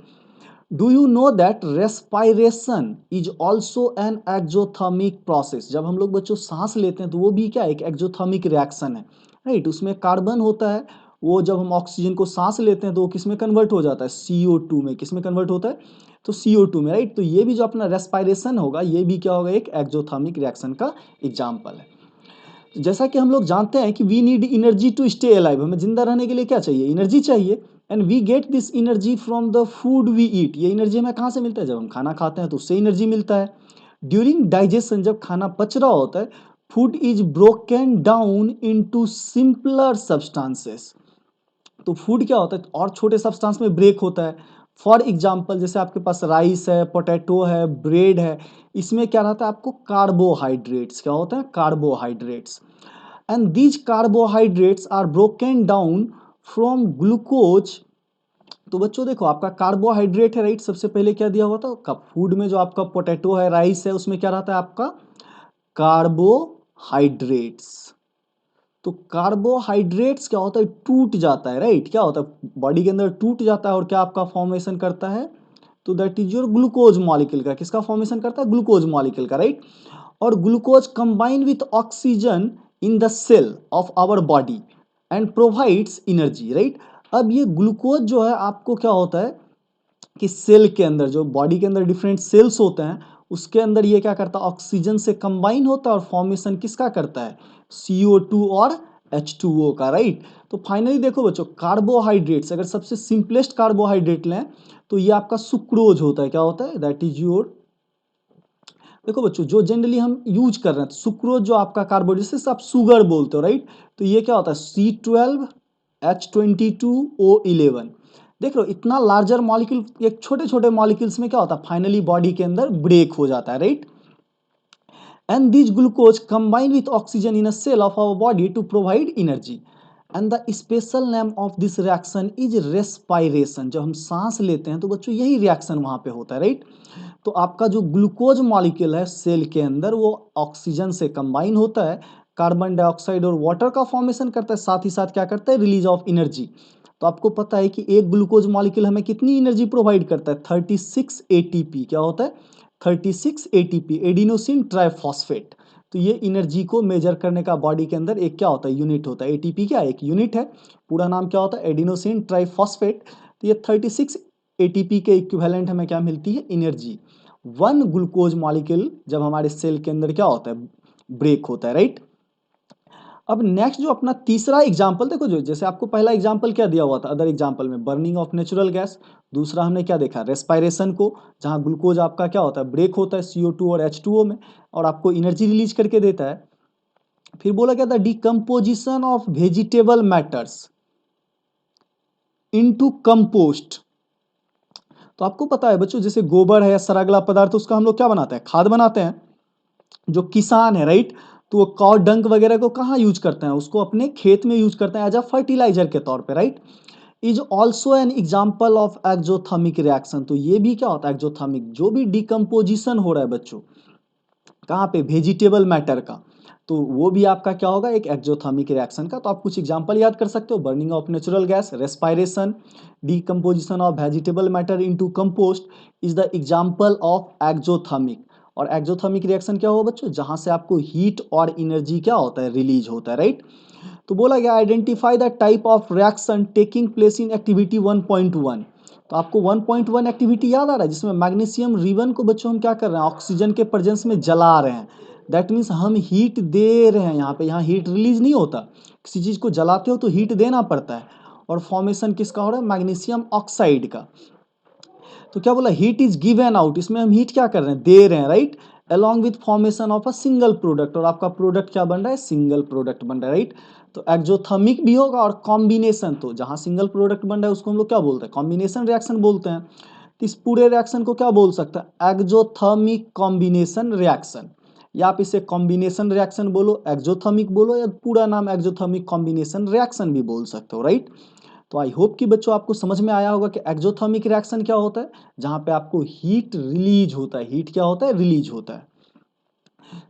Do you know that respiration is also an exothermic process. जब हम लोग बच्चों सांस लेते हैं तो वो भी क्या एक एक्जोथर्मिक रिएक्शन है, राइट। उसमें कार्बन होता है, वो जब हम ऑक्सीजन को सांस लेते हैं तो वो किस में कन्वर्ट हो जाता है, CO2 में। किस में कन्वर्ट होता है, तो CO2 में, राइट। तो ये भी जो अपना रेस्पायरेशन होगा ये भी क्या होगा, एक एक्जोथर्मिक रिएक्शन का एग्जाम्पल है। जैसा कि हम लोग जानते हैं कि we need energy to stay alive, हमें जिंदा रहने के लिए क्या चाहिए, एनर्जी चाहिए। And we get this energy from the food we eat. ये एनर्जी हमें कहाँ से मिलता है, जब हम खाना खाते हैं तो उससे एनर्जी मिलता है। ड्यूरिंग डाइजेशन, जब खाना पच रहा होता है, food is broken down into simpler substances. तो फूड क्या होता है और छोटे सब्सटेंस में ब्रेक होता है। फॉर एग्जाम्पल, जैसे आपके पास राइस है, पोटैटो है, ब्रेड है, इसमें क्या रहता है, आपको कार्बोहाइड्रेट्स। क्या होता है, carbohydrates. And these carbohydrates are broken down from glucose. तो बच्चों देखो, आपका कार्बोहाइड्रेट है, राइट। सबसे पहले क्या दिया हुआ था, फूड में जो आपका पोटैटो है, राइस है, उसमें क्या रहता है, आपका कार्बोहाइड्रेट्स। तो कार्बोहाइड्रेट्स क्या होता है, टूट जाता है, राइट। क्या होता है, बॉडी के अंदर टूट जाता है और क्या आपका फॉर्मेशन करता है, तो that is your glucose molecule का। किसका फॉर्मेशन करता है, ग्लूकोज मॉलिक्यूल का, राइट। और glucose combine with oxygen in the cell of our body and provides energy, right. अब ये ग्लूकोज जो है आपको क्या होता है कि सेल के अंदर, जो बॉडी के अंदर डिफरेंट सेल्स होते हैं, उसके अंदर ये क्या करता है, ऑक्सीजन से कंबाइन होता है और फॉर्मेशन किसका करता है, CO2 और H2O का, राइट। तो फाइनली देखो बच्चों, कार्बोहाइड्रेट्स अगर सबसे सिंपलेस्ट कार्बोहाइड्रेट लें तो ये आपका सुक्रोज होता है। क्या होता है, दैट इज योर, देखो बच्चों जो जनरली हम यूज कर रहे हैं, तो सुक्रोज जो आपका कार्बोहाइड्रेट, जिसे आप शुगर बोलते हो, राइट। तो ये क्या होता है, C12H22O11। देख लो इतना लार्जर मॉलिक्यूल एक छोटे छोटे मॉलिक्यूल्स में क्या होता है, फाइनली बॉडी के अंदर ब्रेक हो जाता है, right. And these glucose combine with oxygen in a cell of our body to provide energy. And the special name of this reaction is respiration। जब हम सांस लेते हैं तो बच्चों यही रिएक्शन वहां पे होता है, राइट। तो आपका जो ग्लूकोज मॉलिक्यूल है सेल के अंदर, वो ऑक्सीजन से कंबाइन होता है, कार्बन डाइऑक्साइड और वाटर का फॉर्मेशन करता है, साथ ही साथ क्या करता है, रिलीज ऑफ एनर्जी। तो आपको पता है कि एक ग्लूकोज मॉलिक्यूल हमें कितनी एनर्जी प्रोवाइड करता है, 36 एटीपी। क्या होता है, 36 एटीपी, एडिनोसिन ट्राइफॉस्फेट। तो ये एनर्जी को मेजर करने का बॉडी के अंदर एक क्या होता है, यूनिट होता है। एटीपी क्या एक यूनिट है, पूरा नाम क्या होता है, एडिनोसिन ट्राइफॉस्फेट। तो ये 36 एटीपी के इक्विवेलेंट हमें क्या मिलती है, एनर्जी। वन ग्लूकोज मॉलिक्यूल जब हमारे सेल के अंदर क्या होता है, ब्रेक होता है, राइट। अब नेक्स्ट जो अपना तीसरा एग्जाम्पल देखो, जो जैसे आपको पहला एग्जाम्पल क्या दिया हुआ था, अदर एग्जाम्पल में बर्निंग ऑफ नेचुरल गैस। दूसरा हमने क्या देखा, रेस्पायरेशन को, जहां ग्लूकोज आपका क्या होता है, ब्रेक होता है CO2 और H2O में और आपको एनर्जी रिलीज करके देता है। फिर बोला गया था decomposition of vegetable matters into compost. तो आपको पता है बच्चों, जैसे गोबर है या सरागला पदार्थ, उसका हम लोग क्या बनाते हैं, खाद बनाते हैं। जो किसान है राइट, तो वो काउ डंक वगैरह को कहाँ यूज करते हैं, उसको अपने खेत में यूज करते हैं एज अ फर्टिलाइजर के तौर पे right. Is also an example of exothermic reaction. तो ये भी क्या होता है एक्जोथर्मिक, जो भी डिकम्पोजिशन हो रहा है बच्चों, कहाँ पे, वेजिटेबल मैटर का, तो वो भी आपका क्या होगा, एक एक्जोथर्मिक रिएक्शन का। तो आप कुछ एग्जांपल याद कर सकते हो, burning of natural gas, respiration, decomposition of vegetable matter into compost is the example of exothermic. और एक्जोथर्मिक रिएक्शन क्या होगा बच्चों, जहां से आपको हीट और एनर्जी क्या होता है, रिलीज होता है राइट। तो बोला गया identify the type of reaction taking place in activity 1.1। तो आपको 1.1 एक्टिविटी याद आ रहा है, जिसमें मैग्नीशियम रिबन को बच्चों हम क्या कर रहे हैं, ऑक्सीजन के प्रेजेंस में जला रहे हैं। दैट मीन्स हम हीट दे रहे हैं यहाँ पे, यहाँ हीट रिलीज नहीं होता। किसी चीज़ को जलाते हो तो हीट देना पड़ता है। और फॉर्मेशन किसका हो रहा है, मैग्नीशियम ऑक्साइड का। तो क्या बोला, हीट इज गिवन आउट, इसमें हम हीट क्या कर रहे हैं, दे रहे हैं right, along with formation of a single product. और आपका प्रोडक्ट क्या बन रहा है, सिंगल प्रोडक्ट बन रहा है राइट। तो एक्जोथर्मिक भी होगा और कॉम्बिनेशन, तो जहां सिंगल प्रोडक्ट बन रहा है उसको हम लोग क्या बोलते हैं, कॉम्बिनेशन रिएक्शन बोलते हैं। तो इस पूरे रिएक्शन को क्या बोल सकते हैं, एक्जोथर्मिक कॉम्बिनेशन रिएक्शन, या आप इसे कॉम्बिनेशन रिएक्शन बोलो, एक्जोथर्मिक बोलो, या पूरा नाम एक्जोथर्मिक कॉम्बिनेशन रिएक्शन भी बोल सकते हो राइट। तो आई होप कि बच्चों आपको समझ में आया होगा कि एक्जोथर्मिक रिएक्शन क्या होता है, जहां पे आपको हीट रिलीज होता है, हीट क्या होता है, रिलीज होता है।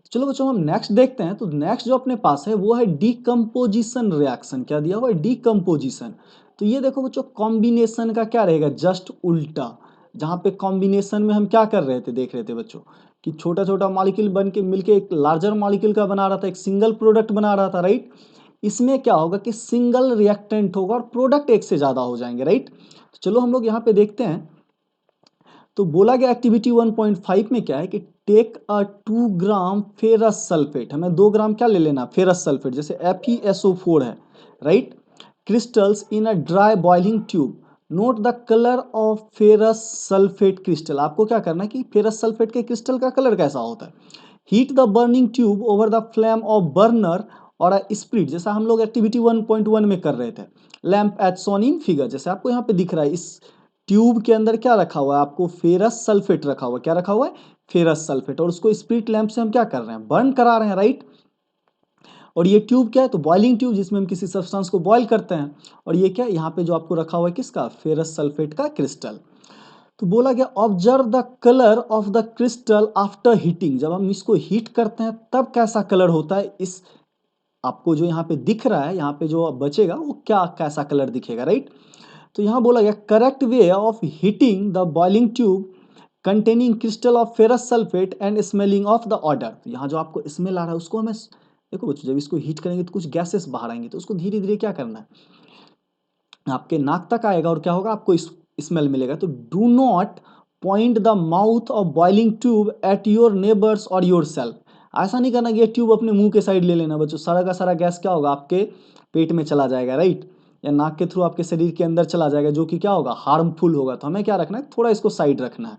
चलो बच्चों हम नेक्स्ट देखते हैं। तो नेक्स्ट जो अपने पास है वो है डीकम्पोजिशन रिएक्शन। क्या दिया हुआ है, डीकम्पोजिशन। तो ये देखो बच्चों, कॉम्बिनेशन का क्या रहेगा, जस्ट उल्टा। जहां पे कॉम्बिनेशन में हम क्या कर रहे थे, देख रहे थे बच्चों कि छोटा छोटा मॉलिक्यूल बन के मिलके एक लार्जर मॉलिक्यूल का बना रहा था, एक सिंगल प्रोडक्ट बना रहा था राइट। इसमें क्या होगा कि सिंगल रिएक्टेंट होगा और प्रोडक्ट एक से ज्यादा हो जाएंगे राइट। तो चलो हम लोग यहाँ पे देखते हैं। तो बोला गया एक्टिविटी 1.5 में क्या है कि take a 2 gram ferrous sulphate, हमें 2 ग्राम क्या ले लेना, फेरस सल्फेट, जैसे FeSO4 है right, crystals in a dry boiling tube. Note the colour of ferrous sulphate crystal. आपको क्या करना है कि फेरस सल्फेट के क्रिस्टल का कलर कैसा होता है। Heat the burning tube over the flame of burner और अ स्प्रिट, जैसा हम लोग एक्टिविटी 1.1 में कर रहे थे। Lamp as shown in figure, जैसे आपको यहाँ पे दिख रहा है, इस ट्यूब के अंदर क्या रखा हुआ है, आपको फेरस सल्फेट रखा हुआ है। क्या रखा हुआ है, फेरस सल्फेट, और उसको स्प्रिट लैंप से हम क्या कर रहे हैं, बर्न करा रहे हैं राइट। और ये ट्यूब क्या है, तो बॉइलिंग ट्यूब, जिसमें हम किसी सब्सटेंस को बॉयल करते हैं। और ये क्या है, यहाँ पे जो आपको रखा हुआ है किसका, फेरस सल्फेट का क्रिस्टल। तो बोला गया observe the colour of the crystal after heating. जब हम इसको हीट करते हैं तब कैसा कलर होता है, इस आपको जो यहाँ पे दिख रहा है, यहाँ पे जो बचेगा वो क्या, कैसा कलर दिखेगा राइट। तो यहाँ बोला गया correct way of heating the boiling tube containing crystal of ferrous sulphate and smelling of the order. तो यहाँ जो आपको स्मेल आ रहा है उसको हमें, देखो बच्चों जब इसको हीट करेंगे तो कुछ गैसेस बाहर आएंगे, तो उसको धीरे धीरे क्या करना है, आपके नाक तक आएगा और क्या होगा, आपको स्मेल मिलेगा। तो do not point the mouth of boiling tube at your neighbours और योर सेल्फ। ऐसा नहीं करना कि ये ट्यूब अपने मुंह के साइड ले लेना बच्चों, सारा का सारा गैस क्या होगा, आपके पेट में चला जाएगा राइट, या नाक के थ्रू आपके शरीर के अंदर चला जाएगा, जो कि क्या होगा, हार्मफुल होगा। तो हमें क्या रखना है, थोड़ा इसको साइड रखना है।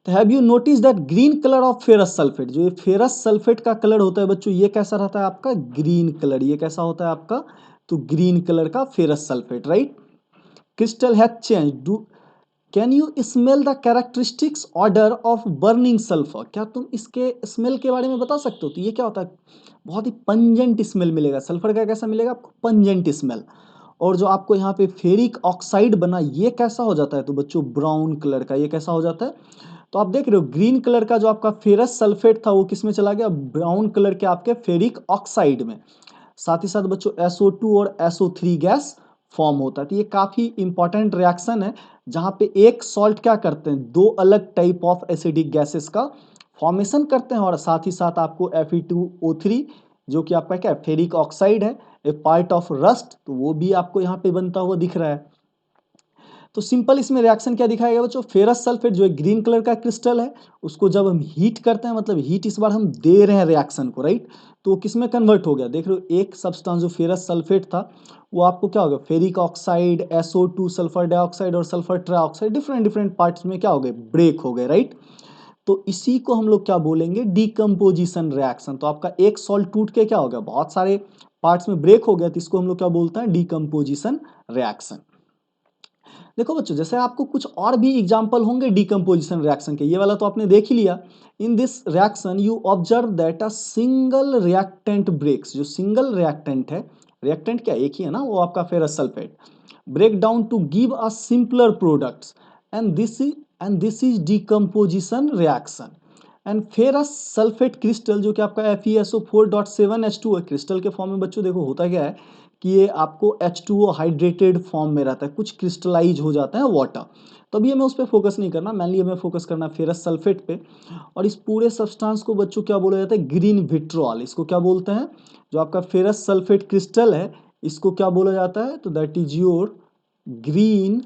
तो have you notice that green colour of ferrous sulphate, जो ये फेरस सल्फेट का कलर होता है बच्चों, ये कैसा रहता है आपका, ग्रीन कलर। ये कैसा होता है आपका, तो ग्रीन कलर का ferrous sulphate right. Crystal has change, do can you smell the characteristics order of burning sulphur. क्या तुम इसके स्मेल के बारे में बता सकते हो। तो ये क्या होता है, बहुत ही पंजेंट स्मेल मिलेगा सल्फर का। कैसा मिलेगा आपको, पंजेंट स्मेल। और जो आपको यहाँ पे फेरिक ऑक्साइड बना, ये कैसा हो जाता है, तो बच्चों ब्राउन कलर का। ये कैसा हो जाता है, तो आप देख रहे हो ग्रीन कलर का जो आपका फेरस सल्फेट था वो किस में चला गया, ब्राउन कलर के आपके फेरिक ऑक्साइड में। साथ ही साथ बच्चों SO2 और SO3 गैस फॉर्म होता है। तो ये काफी इंपॉर्टेंट रिएक्शन है, जहां पे एक सॉल्ट क्या करते हैं, दो अलग टाइप ऑफ एसिडिक गैसेस का फॉर्मेशन करते हैं। और साथ ही साथ आपको Fe2O3, जो कि आपका क्या फेरिक ऑक्साइड है, ए पार्ट ऑफ रस्ट, तो वो भी आपको यहाँ पे बनता हुआ दिख रहा है। तो सिंपल इसमें रिएक्शन क्या दिखाएगा बच्चों, फेरस सल्फेट जो एक ग्रीन कलर का क्रिस्टल है, उसको जब हम हीट करते हैं, मतलब हीट इस बार हम दे रहे हैं रिएक्शन को राइट, तो वो किस में कन्वर्ट हो गया, देख रहे हो एक सब्सटेंस जो फेरस सल्फेट था वो आपको क्या हो गया, ferric oxide, SO2 sulphur dioxide और sulphur trioxide, different different parts में क्या हो गए, ब्रेक हो गए राइट। तो इसी को हम लोग क्या बोलेंगे, डीकम्पोजिशन रिएक्शन। तो आपका एक सॉल्ट टूट के क्या हो गया, बहुत सारे पार्ट्स में ब्रेक हो गया, तो इसको हम लोग क्या बोलते हैं, डीकम्पोजिशन रिएक्शन। देखो बच्चों, जैसे आपको कुछ और भी एग्जांपल होंगे डीकम्पोजिशन रिएक्शन के, ये वाला तो आपने देख ही लिया। In this reaction you observe that a single reactant breaks, जो सिंगल रिएक्टेंट है, रिएक्टेंट क्या एक ही है ना, वो आपका ferrous sulphate, break down to give a simpler products, and this is decomposition reaction. And ferrous sulphate crystal जो कि आपका FeSO4.7H2 है, क्रिस्टल के फॉर्म में बच्चों देखो होता क्या है कि ये आपको H2O हाइड्रेटेड फॉर्म में रहता है, कुछ क्रिस्टलाइज हो जाता है वाटर। तो अभी हमें उस पर फोकस नहीं करना, मेनली हमें फोकस करना फेरस सल्फेट पे। और इस पूरे सब्सटेंस को बच्चों क्या बोला जाता है, ग्रीन विट्रॉल। इसको क्या बोलते हैं, जो आपका फेरस सल्फेट क्रिस्टल है इसको क्या बोला जाता है, तो that is your green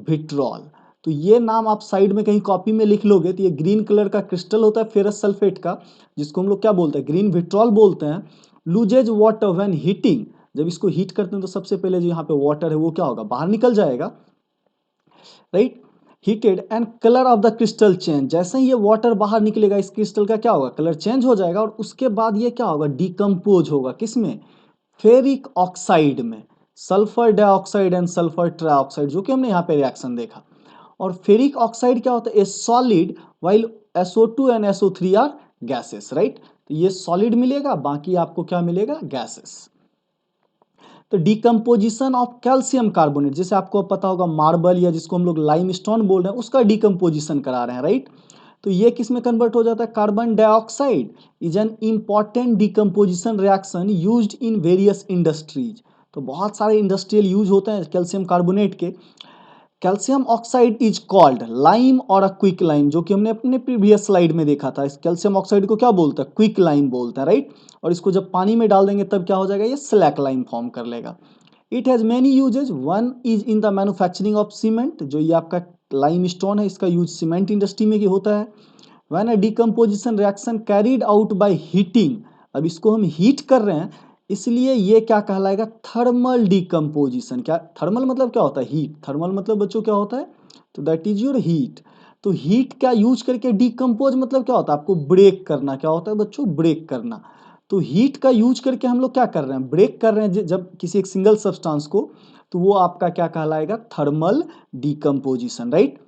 vitriol. तो ये नाम आप साइड में कहीं कॉपी में लिख लोगे, तो ये ग्रीन कलर का क्रिस्टल होता है फेरस सल्फेट का, जिसको हम लोग क्या बोलते हैं, ग्रीन विट्रॉल बोलते हैं। लूजेज वाटर व्हेन हीटिंग, जब इसको हीट करते हैं तो सबसे पहले जो यहाँ पे वाटर है वो क्या होगा, बाहर निकल जाएगा, right. Heated and colour of the crystal change, जैसे ही ये वाटर बाहर निकलेगा इस क्रिस्टल का क्या होगा, कलर चेंज हो जाएगा, और उसके बाद ये क्या होगा, डिकम्पोज होगा, किसमें, फेरिक ऑक्साइड में, sulphur dioxide and sulphur trioxide, जो कि हमने यहाँ पे रिएक्शन देखा। और फेरिक ऑक्साइड क्या होता है, a solid, while SO2 and SO3 are gases, right. तो ये सॉलिड मिलेगा, बाकी आपको क्या मिलेगा, गैसेस। तो डिकम्पोजिशन ऑफ कैल्शियम कार्बोनेट, जैसे आपको पता होगा मार्बल या जिसको हम लोग लाइमस्टोन बोल रहे हैं, उसका डिकम्पोजिशन करा रहे हैं, राइट। तो ये किस में कन्वर्ट हो जाता है, carbon dioxide is an important decomposition reaction used in various industries. तो बहुत सारे इंडस्ट्रियल यूज होते हैं कैल्शियम कार्बोनेट के। Calcium oxide is called lime और अ क्विक लाइम, जो कि हमने अपने प्रीवियस स्लाइड में देखा था। इस कैल्शियम ऑक्साइड को क्या बोलते हैं, क्विक लाइम बोलते हैं, राइट। और इसको जब पानी में डाल देंगे तब क्या हो जाएगा, ये स्लैक लाइम फॉर्म कर लेगा। It has many usages, one is in the manufacturing of cement, जो ये आपका लाइम स्टोन है इसका यूज सीमेंट इंडस्ट्री में ही होता है। When a decomposition reaction carried out by heating, अब इसको हम हीट कर रहे हैं, इसलिए ये क्या कहलाएगा, थर्मल डिकम्पोजिशन। क्या थर्मल मतलब क्या होता है, हीट। थर्मल मतलब बच्चों क्या होता है, तो दैट इज योर हीट। तो हीट क्या यूज करके डिकम्पोज मतलब क्या होता है, आपको ब्रेक करना, क्या होता है बच्चों, ब्रेक करना। तो हीट का यूज करके हम लोग क्या कर रहे हैं, ब्रेक कर रहे हैं जब किसी एक सिंगल सब्सटेंस को, तो वो आपका क्या कहलाएगा, थर्मल डिकम्पोजिशन, राइट।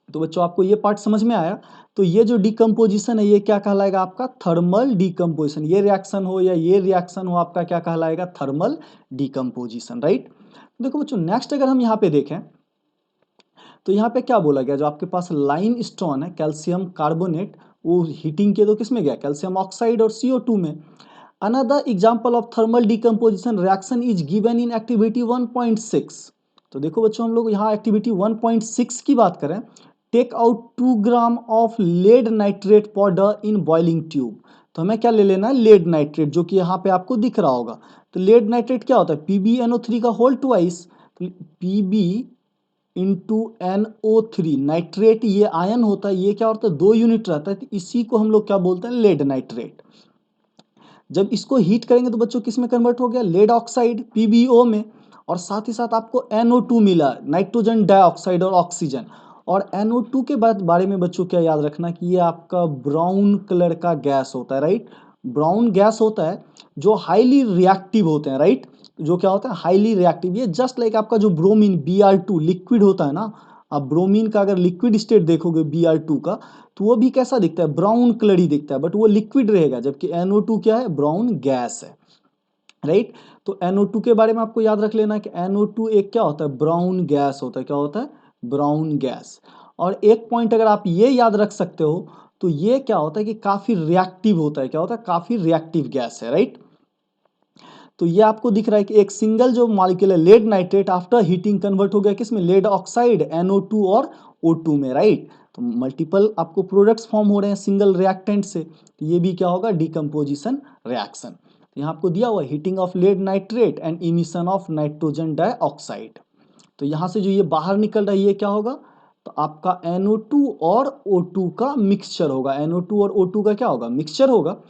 तो बच्चों आपको ये पार्ट समझ में आया। तो ये जो डिकम्पोजिशन है ये क्या कहलाएगा, आपका थर्मल डिकम्पोजिशन। ये रिएक्शन हो या ये रिएक्शन हो, आपका क्या कहलाएगा, थर्मल डिकम्पोजिशन, राइट। देखो बच्चों नेक्स्ट अगर हम यहाँ पे देखें, तो यहाँ पे क्या बोला गया, जो आपके पास लाइम स्टोन है कैल्शियम कार्बोनेट, वो हीटिंग के तो किस में गया, कैल्शियम ऑक्साइड और CO2 में। Another example of thermal decomposition reaction is given in activity 1.6। तो देखो बच्चों हम लोग यहाँ एक्टिविटी 1.6 की बात करें, take out 2 gram of lead nitrate powder in boiling tube. तो हमें क्या ले लेना है, लेड नाइट्रेट, जो कि यहाँ पे आपको दिख रहा होगा। तो लेड नाइट्रेट क्या होता है, PbNO3 का whole twice, Pb into NO3, nitrate ये आयन होता है, ये क्या होता है, 2 यूनिट रहता है, तो इसी को हम लोग क्या बोलते हैं, लेड नाइट्रेट। जब इसको हीट करेंगे तो बच्चों किस में कन्वर्ट हो गया, लेड ऑक्साइड PbO में, और साथ ही साथ आपको NO2 मिला, नाइट्रोजन डाइऑक्साइड और ऑक्सीजन। और NO2 के बाद बारे में बच्चों क्या याद रखना कि ये आपका ब्राउन कलर का गैस होता है, राइट। ब्राउन गैस होता है जो हाईली रिएक्टिव होते हैं, राइट। जो क्या होता है, हाईली रिएक्टिव। ये जस्ट लाइक आपका जो ब्रोमीन Br2 लिक्विड होता है ना, आप ब्रोमीन का अगर लिक्विड स्टेट देखोगे Br2 का, तो वो भी कैसा दिखता है, ब्राउन कलर ही दिखता है, बट वो लिक्विड रहेगा, जबकि NO2 क्या है, ब्राउन गैस है, राइट। तो NO2 के बारे में आपको याद रख लेना कि NO2 एक क्या होता है, ब्राउन गैस होता है, क्या होता है, ब्राउन गैस। और एक पॉइंट अगर आप ये याद रख सकते हो, तो ये क्या होता है कि काफी रिएक्टिव होता है, क्या होता है, काफी रिएक्टिव गैस है, राइट। तो ये आपको दिख रहा है कि एक सिंगल जो मॉलिक्यूल है lead nitrate after heating convert हो गया किसमें, लेड ऑक्साइड NO2 और O2 में, राइट। तो मल्टीपल आपको प्रोडक्ट्स फॉर्म हो रहे हैं सिंगल रिएक्टेंट से, तो ये भी क्या होगा, डिकम्पोजिशन रिएक्शन। तो यहाँ आपको दिया हुआ heating of lead nitrate and emission of nitrogen dioxide. तो यहाँ से जो ये बाहर निकल रहा है ये क्या होगा, तो आपका NO2 और O2 का मिक्सचर होगा, NO2 और O2 का क्या होगा, मिक्सचर होगा।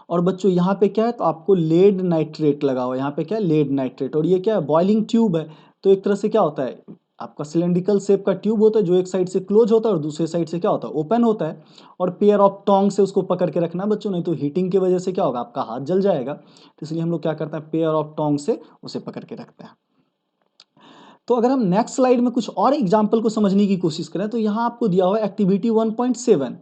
और बच्चों यहाँ पे क्या है, तो आपको लेड नाइट्रेट लगा हुआ है, यहाँ पे क्या है, लेड नाइट्रेट, और ये क्या है, बॉइलिंग ट्यूब है। तो एक तरह से क्या होता है, आपका सिलेंड्रिकल शेप का ट्यूब होता है जो एक साइड से क्लोज होता है और दूसरे साइड से क्या होता है, ओपन होता है। और पेयर ऑफ टोंग से उसको पकड़ के रखना बच्चों, नहीं तो हीटिंग की वजह से क्या होगा, आपका हाथ जल जाएगा। तो इसलिए हम लोग क्या करते हैं, पेयर ऑफ टोंग से उसे पकड़ के रखते हैं। तो अगर हम नेक्स्ट स्लाइड में कुछ और एग्जाम्पल को समझने की कोशिश करें, तो यहाँ आपको दिया हुआ है एक्टिविटी 1.7।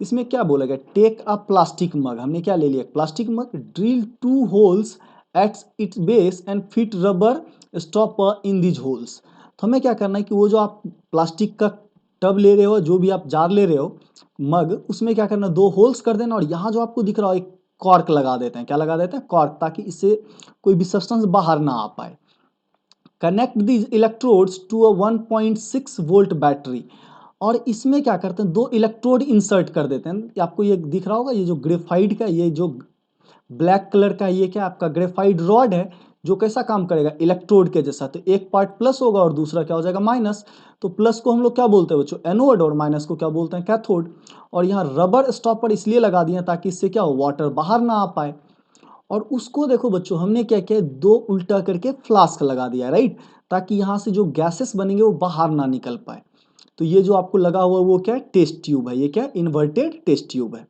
इसमें क्या बोला गया, टेक अ प्लास्टिक मग। हमने क्या ले लिया, plastic mug, drill 2 holes at its base and fit rubber stopper in these holes. तो हमें क्या करना है कि वो जो आप प्लास्टिक का टब ले रहे हो, जो भी आप जार ले रहे हो, मग, उसमें क्या करना, 2 होल्स कर देना और यहाँ जो आपको दिख रहा हो एक कॉर्क लगा देते हैं। क्या लगा देते हैं, कॉर्क, ताकि इससे कोई भी सब्सटेंस बाहर ना आ पाए। Connect these electrodes to a 1.6 volt battery. और इसमें क्या करते हैं, 2 इलेक्ट्रोड इंसर्ट कर देते हैं। आपको ये दिख रहा होगा, ये जो ग्रेफाइट का, ये जो ब्लैक कलर का, ये क्या आपका ग्रेफाइट रॉड है, जो कैसा काम करेगा, इलेक्ट्रोड के जैसा। तो एक पार्ट प्लस होगा और दूसरा क्या हो जाएगा, माइनस। तो प्लस को हम लोग क्या बोलते हैं बच्चों, एनोड, और माइनस को क्या बोलते हैं, कैथोड। और यहाँ रबर स्टॉपर इसलिए लगा दिया ताकि इससे क्या हो, वाटर बाहर ना आ पाए। और उसको देखो बच्चों, हमने क्या किया, 2 उल्टा करके फ्लास्क लगा दिया, राइट, ताकि यहाँ से जो गैसेस बनेंगे वो बाहर ना निकल पाए। तो ये जो आपको लगा हुआ वो क्या है, टेस्ट ट्यूब है। ये क्या है, इन्वर्टेड टेस्ट ट्यूब है।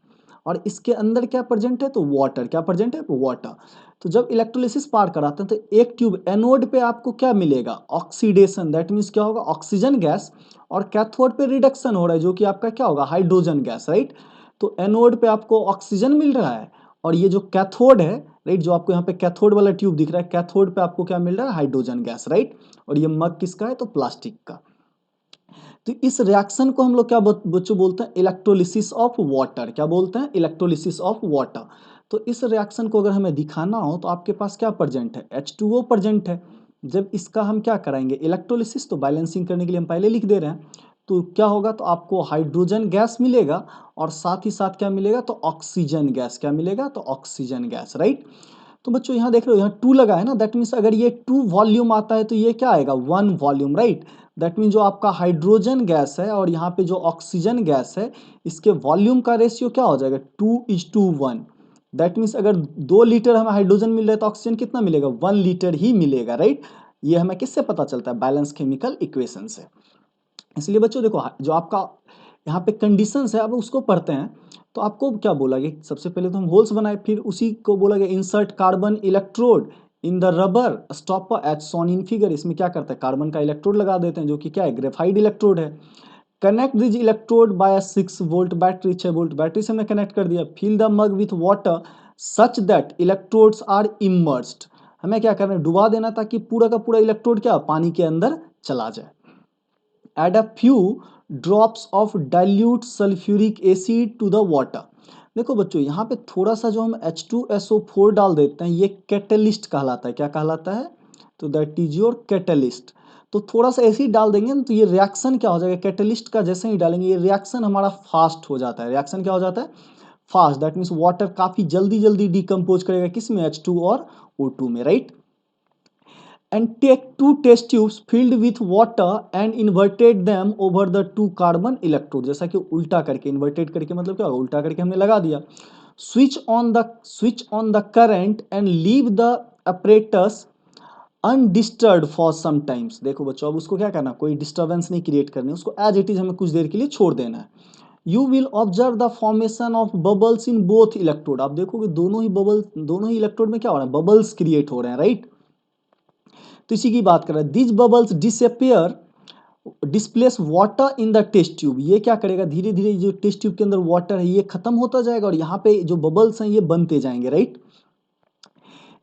और इसके अंदर क्या प्रेजेंट है, तो वाटर। क्या प्रेजेंट है, वाटर। तो जब इलेक्ट्रोलिसिस पार कराते हैं तो एक ट्यूब एनोड पे आपको क्या मिलेगा, ऑक्सीडेशन, दैट मीन्स क्या होगा, ऑक्सीजन गैस। और कैथोड पे रिडक्शन हो रहा है, जो कि आपका क्या होगा, हाइड्रोजन गैस, राइट। तो एनोड पे आपको ऑक्सीजन मिल रहा है, और ये जो कैथोड है, राइट, जो आपको यहाँ पे कैथोड वाला ट्यूब दिख रहा है, कैथोड पे आपको क्या मिल रहा है, हाइड्रोजन गैस, राइट। और ये मग किसका है, तो प्लास्टिक का। तो इस रिएक्शन को हम लोग क्या बच्चों बोलते हैं, इलेक्ट्रोलिसिस ऑफ वाटर। क्या बोलते हैं, इलेक्ट्रोलिसिस ऑफ वाटर। तो इस रिएक्शन को अगर हमें दिखाना हो तो आपके पास क्या प्रेजेंट है, H2O प्रेजेंट है। जब इसका हम क्या कराएंगे, इलेक्ट्रोलिसिस, तो बैलेंसिंग करने के लिए हम पहले लिख दे रहे हैं। तो क्या होगा, तो आपको हाइड्रोजन गैस मिलेगा और साथ ही साथ क्या मिलेगा, तो ऑक्सीजन गैस। क्या मिलेगा, तो ऑक्सीजन गैस, राइट। तो बच्चों यहाँ देख रहे हो, यहाँ 2 लगा है ना, दैट मीन्स अगर ये 2 वॉल्यूम आता है तो ये क्या आएगा, 1 वॉल्यूम, राइट। दैट मीन्स जो आपका हाइड्रोजन गैस है और यहाँ पे जो ऑक्सीजन गैस है, इसके वॉल्यूम का रेशियो क्या हो जाएगा, 2:1। दैट मीन्स अगर 2 लीटर हमें हाइड्रोजन मिल रहा है तो ऑक्सीजन कितना मिलेगा, 1 लीटर ही मिलेगा, राइट। ये हमें किससे पता चलता है, बैलेंस केमिकल इक्वेशन से। इसलिए बच्चों देखो, जो आपका यहाँ पे कंडीशंस है, अब उसको पढ़ते हैं। तो आपको क्या बोला गया, सबसे पहले तो हम होल्स बनाए, फिर उसी को बोला गया insert carbon electrode in the rubber stopper as shown in figure. इसमें क्या करते हैं, कार्बन का इलेक्ट्रोड लगा देते हैं, जो कि क्या है, ग्रेफाइट इलेक्ट्रोड है। Connect these electrode by a 6 volt battery, 6 volt battery से हमने कनेक्ट कर दिया। Fill the mug with water such that electrodes are immersed. हमें क्या करना है, डुबा देना, ताकि पूरा का पूरा इलेक्ट्रोड क्या पानी के अंदर चला जाए। Add a few drops of dilute sulfuric acid to the water। देखो बच्चों, यहाँ पे थोड़ा सा जो हम H2SO4 डाल देते हैं, ये कैटलिस्ट कहलाता है। क्या कहलाता है, तो दैट इज योर कैटलिस्ट। तो थोड़ा सा ऐसे ही डाल देंगे ना, तो ये रिएक्शन क्या हो जाएगा, कैटलिस्ट का जैसे ही डालेंगे ये रिएक्शन हमारा फास्ट हो जाता है। रिएक्शन क्या हो जाता है, फास्ट। दैट मीन्स वाटर काफी जल्दी जल्दी डिकम्पोज करेगा, किसमें, H2 और O2 में, right. And take 2 test tubes filled with water and inverted them over the 2 carbon electrode। जैसा कि उल्टा करके, इन्वर्टेड करके मतलब क्या होगा, उल्टा करके हमने लगा दिया। switch on the current and leave the apparatus undisturbed for some times. देखो बच्चों, अब उसको क्या करना, कोई डिस्टर्बेंस नहीं क्रिएट करनी, उसको एज इट इज हमें कुछ देर के लिए छोड़ देना है। You will observe the formation of bubbles in both electrode. आप देखोगे दोनों ही बबल, दोनों ही इलेक्ट्रोड में क्या हो रहा है, बबल्स क्रिएट हो रहे हैं, राइट। तो इसी की बात कर रहे हैं, this bubbles disappear displace water in the test tube. ये क्या करेगा, धीरे धीरे जो टेस्ट ट्यूब के अंदर वाटर है ये खत्म होता जाएगा और यहाँ पे जो बबल्स हैं ये बनते जाएंगे, right.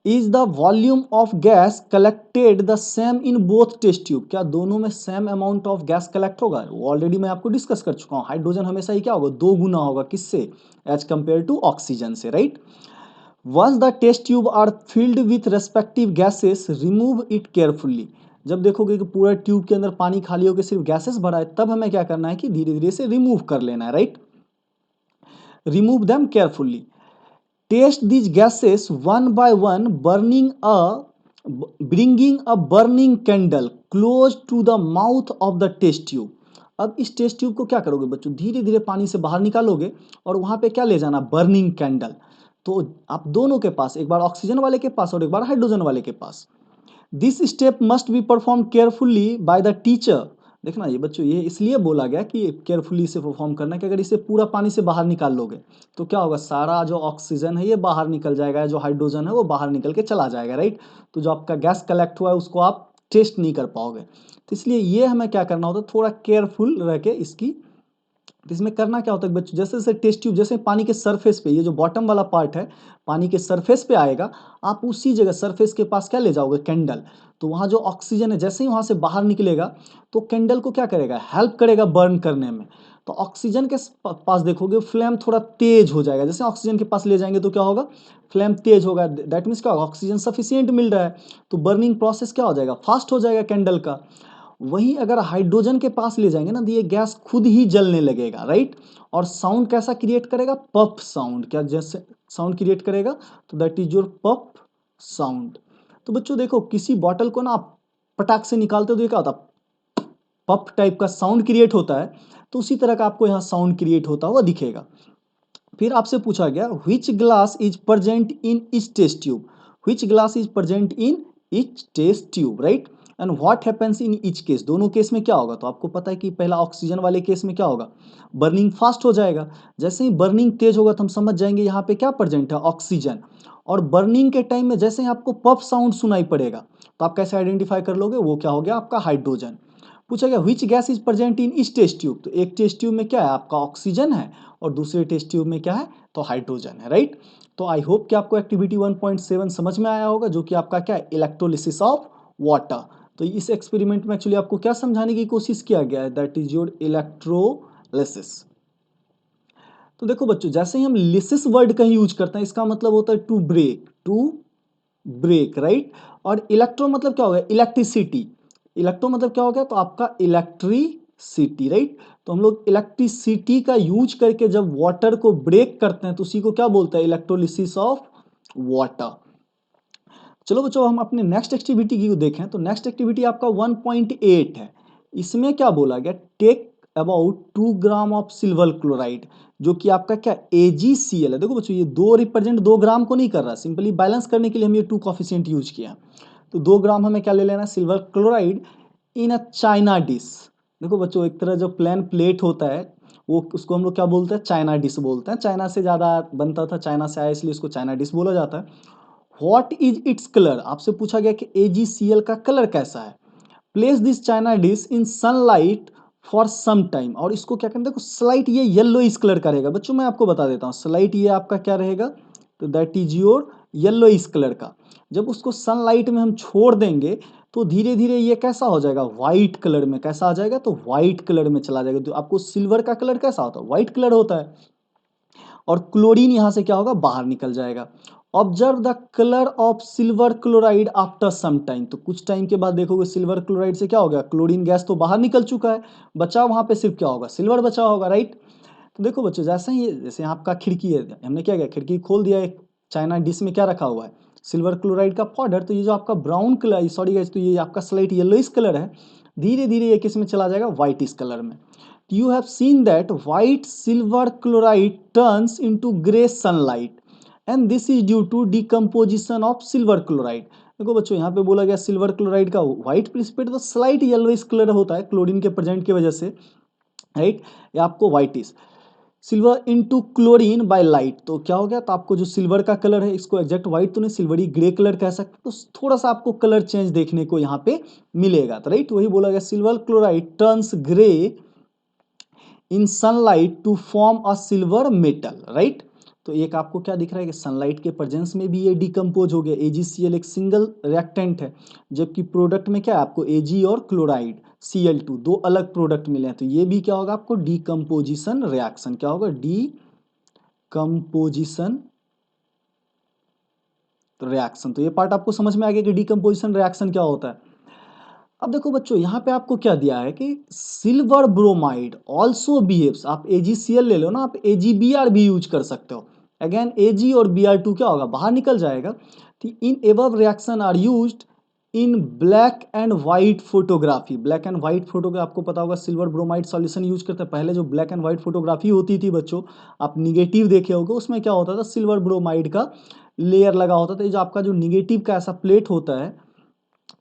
Is the volume of gas collected the same in both test tube. क्या दोनों में same amount of gas collect होगा, ऑलरेडी मैं आपको डिस्कस कर चुका हूँ। हाइड्रोजन हमेशा ही क्या होगा, 2 गुना होगा, किससे, एज कंपेयर टू ऑक्सीजन से, right. Once the test tube are filled with respective gases, remove it carefully। जब देखोगे कि पूरा ट्यूब के अंदर पानी खाली होकर सिर्फ गैसेस भरा है, तब हमें क्या करना है कि धीरे धीरे से रिमूव कर लेना है, right. Remove them carefully. Test these gases one by one, bringing a burning candle close to the mouth of the test tube. अब इस टेस्ट ट्यूब को क्या करोगे बच्चों, धीरे धीरे पानी से बाहर निकालोगे और वहां पे क्या ले जाना, बर्निंग कैंडल। तो आप दोनों के पास, एक बार ऑक्सीजन वाले के पास और एक बार हाइड्रोजन वाले के पास, this step must be perform carefully by the teacher. देखना ये बच्चों, ये इसलिए बोला गया कि केयरफुली इसे परफॉर्म करना है कि अगर इसे पूरा पानी से बाहर निकाल लोगे तो क्या होगा, सारा जो ऑक्सीजन है ये बाहर निकल जाएगा, जो हाइड्रोजन है वो बाहर निकल के चला जाएगा, राइट। तो जो आपका गैस कलेक्ट हुआ है उसको आप टेस्ट नहीं कर पाओगे। तो इसलिए ये हमें क्या करना होता है, थोड़ा केयरफुल रह के इसकी। तो इसमें करना क्या होता है बच्चों, जैसे जैसे टेस्ट ट्यूब जैसे पानी के सरफेस पे, ये जो बॉटम वाला पार्ट है पानी के सरफेस पे आएगा, आप उसी जगह सरफेस के पास क्या ले जाओगे, कैंडल। तो वहाँ जो ऑक्सीजन है जैसे ही वहाँ से बाहर निकलेगा तो कैंडल को क्या करेगा, हेल्प करेगा बर्न करने में। तो ऑक्सीजन के पास देखोगे फ्लेम थोड़ा तेज हो जाएगा, जैसे ऑक्सीजन के पास ले जाएंगे तो क्या होगा, फ्लेम तेज होगा। दैट मीन्स क्या होगा, ऑक्सीजन सफिशियंट मिल रहा है, तो बर्निंग प्रोसेस क्या हो जाएगा, फास्ट हो जाएगा कैंडल का। वहीं अगर हाइड्रोजन के पास ले जाएंगे ना तो ये गैस खुद ही जलने लगेगा, राइट। और साउंड कैसा क्रिएट करेगा, पफ साउंड, क्या जैसे साउंड क्रिएट करेगा, तो that is your puff sound. तो बच्चों देखो, किसी बॉटल को ना आप पटाख से निकालते हो तो ये क्या होता है, पफ टाइप का साउंड क्रिएट होता है। तो उसी तरह का आपको यहाँ साउंड क्रिएट होता हुआ दिखेगा। फिर आपसे पूछा गया which glass is present in each test tube, which glass is present in each test tube, right. And what happens in each case, दोनों केस में क्या होगा, तो आपको पता है कि पहला ऑक्सीजन वाले केस में क्या होगा, बर्निंग फास्ट हो जाएगा। जैसे ही बर्निंग तेज होगा तो हम समझ जाएंगे यहाँ पे क्या प्रेजेंट है, ऑक्सीजन। और बर्निंग के टाइम में जैसे ही आपको पफ साउंड सुनाई पड़ेगा तो आप कैसे आइडेंटिफाई कर लोगे, वो क्या हो गया आपका हाइड्रोजन। पूछा गया which gas is present in each test tube, तो एक टेस्ट ट्यूब में क्या है आपका ऑक्सीजन है और दूसरे टेस्ट ट्यूब में क्या है, तो हाइड्रोजन है, राइट। तो आई होप कि आपको एक्टिविटी 1.7 समझ में आया होगा, जो कि आपका क्या है, इलेक्ट्रोलिसिस ऑफ वाटर। तो इस एक्सपेरिमेंट में एक्चुअली आपको क्या समझाने की कोशिश किया गया है, दैट इज योर इलेक्ट्रोलिसिस। तो देखो बच्चों, जैसे ही हम लिसिस वर्ड कहीं यूज करते हैं इसका मतलब होता है to break, to break, right. और इलेक्ट्रो मतलब क्या हो गया, इलेक्ट्रिसिटी। इलेक्ट्रो मतलब क्या हो गया, तो आपका इलेक्ट्रिसिटी, राइट। तो हम लोग इलेक्ट्रिसिटी का यूज करके जब वाटर को ब्रेक करते हैं तो उसी को क्या बोलते हैं, इलेक्ट्रोलिसिस ऑफ वाटर। चलो बच्चों, हम अपने नेक्स्ट एक्टिविटी की देखें तो नेक्स्ट एक्टिविटी आपका 1.8 है। इसमें क्या बोला गया, take about 2 gram of silver chloride, जो कि आपका क्या AgCl है। देखो बच्चों, ये 2 रिप्रेजेंट 2 ग्राम को नहीं कर रहा, सिंपली बैलेंस करने के लिए हम ये 2 कॉफिशिएंट यूज किया। तो 2 ग्राम हमें क्या ले लेना है, silver chloride in a China dish. देखो बच्चों, एक तरह जो प्लेन प्लेट होता है वो, उसको हम लोग क्या बोलते हैं, चाइना डिश बोलते हैं। चाइना से ज़्यादा बनता था, चाइना से आया इसलिए इसको चाइना डिश बोला जाता है। व्हाट इज इट्स कलर, आपसे पूछा गया कि AgCl का कलर कैसा है। Place this china dish in sunlight for some time, और इसको क्या करें, देखो स्लाइट ये येलो इस कलर का रहेगा। बच्चों मैं आपको बता देता हूँ, स्लाइट ये आपका क्या रहेगा, तो दैट इज योर येलो इस कलर का। जब उसको सनलाइट में हम छोड़ देंगे तो धीरे धीरे ये कैसा हो जाएगा, व्हाइट कलर में, कैसा आ जाएगा, तो व्हाइट कलर में चला जाएगा। तो आपको सिल्वर का कलर कैसा होता है, व्हाइट कलर होता है। और क्लोरीन यहां से क्या होगा, बाहर निकल जाएगा। Observe the colour of silver chloride after some time, तो कुछ टाइम के बाद देखोगे सिल्वर क्लोराइड से क्या हो गया, क्लोरीन गैस तो बाहर निकल चुका है, बचा वहां पे सिर्फ क्या होगा, सिल्वर बचा होगा, राइट। तो देखो बच्चों, जैसे ही जैसे आपका खिड़की है, हमने क्या किया, खिड़की खोल दिया, एक चाइना डिश में क्या रखा हुआ है, सिल्वर क्लोराइड का पाउडर। तो ये जो आपका ब्राउन कलर, सॉरी गाइस, तो ये आपका स्लाइट येलोइश कलर है, धीरे धीरे ये किस में चला जाएगा, व्हाइट इस कलर में। You have seen that white silver chloride turns into gray sunlight and this is due to decomposition of silver chloride। देखो बच्चों, यहाँ पे बोला गया सिल्वर क्लोराइड का व्हाइट प्रिसिपिटेट तो स्लाइट येलोइश कलर होता है क्लोरीन के प्रेजेंट की वजह से, राइट। ये आपको whitish silver into chlorine by light, तो क्या हो गया, तो आपको जो सिल्वर का कलर है, इसको एग्जैक्ट व्हाइट तो नहीं, सिल्वरी ग्रे कलर कह सकते, तो थोड़ा सा आपको कलर चेंज देखने को यहाँ पे मिलेगा। तो राइट, वही बोला गया silver chloride turns grey in sunlight to form a silver metal, right. तो एक आपको क्या दिख रहा है कि सनलाइट के प्रेजेंस में भी ये डिकम्पोज हो गया। AgCl एक सिंगल रिएक्टेंट है, जबकि प्रोडक्ट में क्या है आपको Ag और क्लोराइड Cl2 दो अलग प्रोडक्ट मिले हैं। तो ये भी क्या होगा आपको, डिकम्पोजिशन रिएक्शन, क्या होगा, डिकम्पोजिशन रिएक्शन। तो ये पार्ट आपको समझ में आ गया कि डिकम्पोजिशन रिएक्शन क्या होता है। अब देखो बच्चों, यहाँ पे आपको क्या दिया है कि सिल्वर ब्रोमाइड ऑल्सो बिहेव्स, आप AgCl ले लो ना, आप AgBr भी यूज कर सकते हो। अगेन Ag और Br2 क्या होगा, बाहर निकल जाएगा। In above reaction are used in black and white photography. Black and white photography आपको पता होगा, सिल्वर ब्रोमाइड सॉल्यूशन यूज करते हैं। पहले जो ब्लैक एंड व्हाइट फोटोग्राफी होती थी बच्चों, आप निगेटिव देखे होगे, उसमें क्या होता था, सिल्वर ब्रोमाइड का लेयर लगा होता था। ये जो आपका जो निगेटिव का ऐसा प्लेट होता है,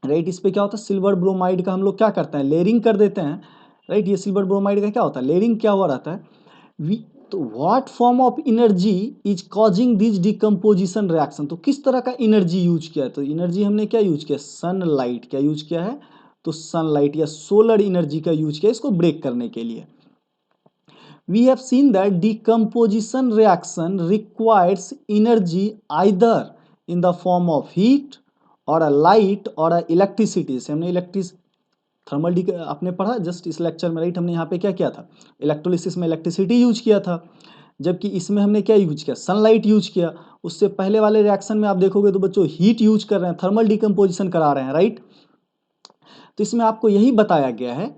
राइट। इस पे क्या होता है, सिल्वर ब्रोमाइड का हम लोग क्या करते हैं, लेयरिंग कर देते हैं। राइट, ये सिल्वर ब्रोमाइड का क्या होता है, लेयरिंग क्या हुआ रहता है। वी तो what form of energy is causing this decomposition reaction, तो किस तरह का एनर्जी यूज किया है, तो एनर्जी हमने क्या यूज किया, सनलाइट। क्या यूज किया है, तो सनलाइट या सोलर एनर्जी का यूज किया इसको ब्रेक करने के लिए। We have seen that decomposition reaction requires energy either in the form of heat or a light or a electricity। से हमने इलेक्ट्रिस थर्मल डी आपने पढ़ा जस्ट इस लेक्चर में, राइट। हमने यहाँ पे क्या किया था, इलेक्ट्रोलिसिस में इलेक्ट्रिसिटी यूज किया था, जबकि इसमें हमने क्या यूज किया, सनलाइट यूज किया। उससे पहले वाले रिएक्शन में आप देखोगे तो बच्चों हीट यूज कर रहे हैं, थर्मल डिकम्पोजिशन करा रहे हैं, राइट। तो इसमें आपको यही बताया गया है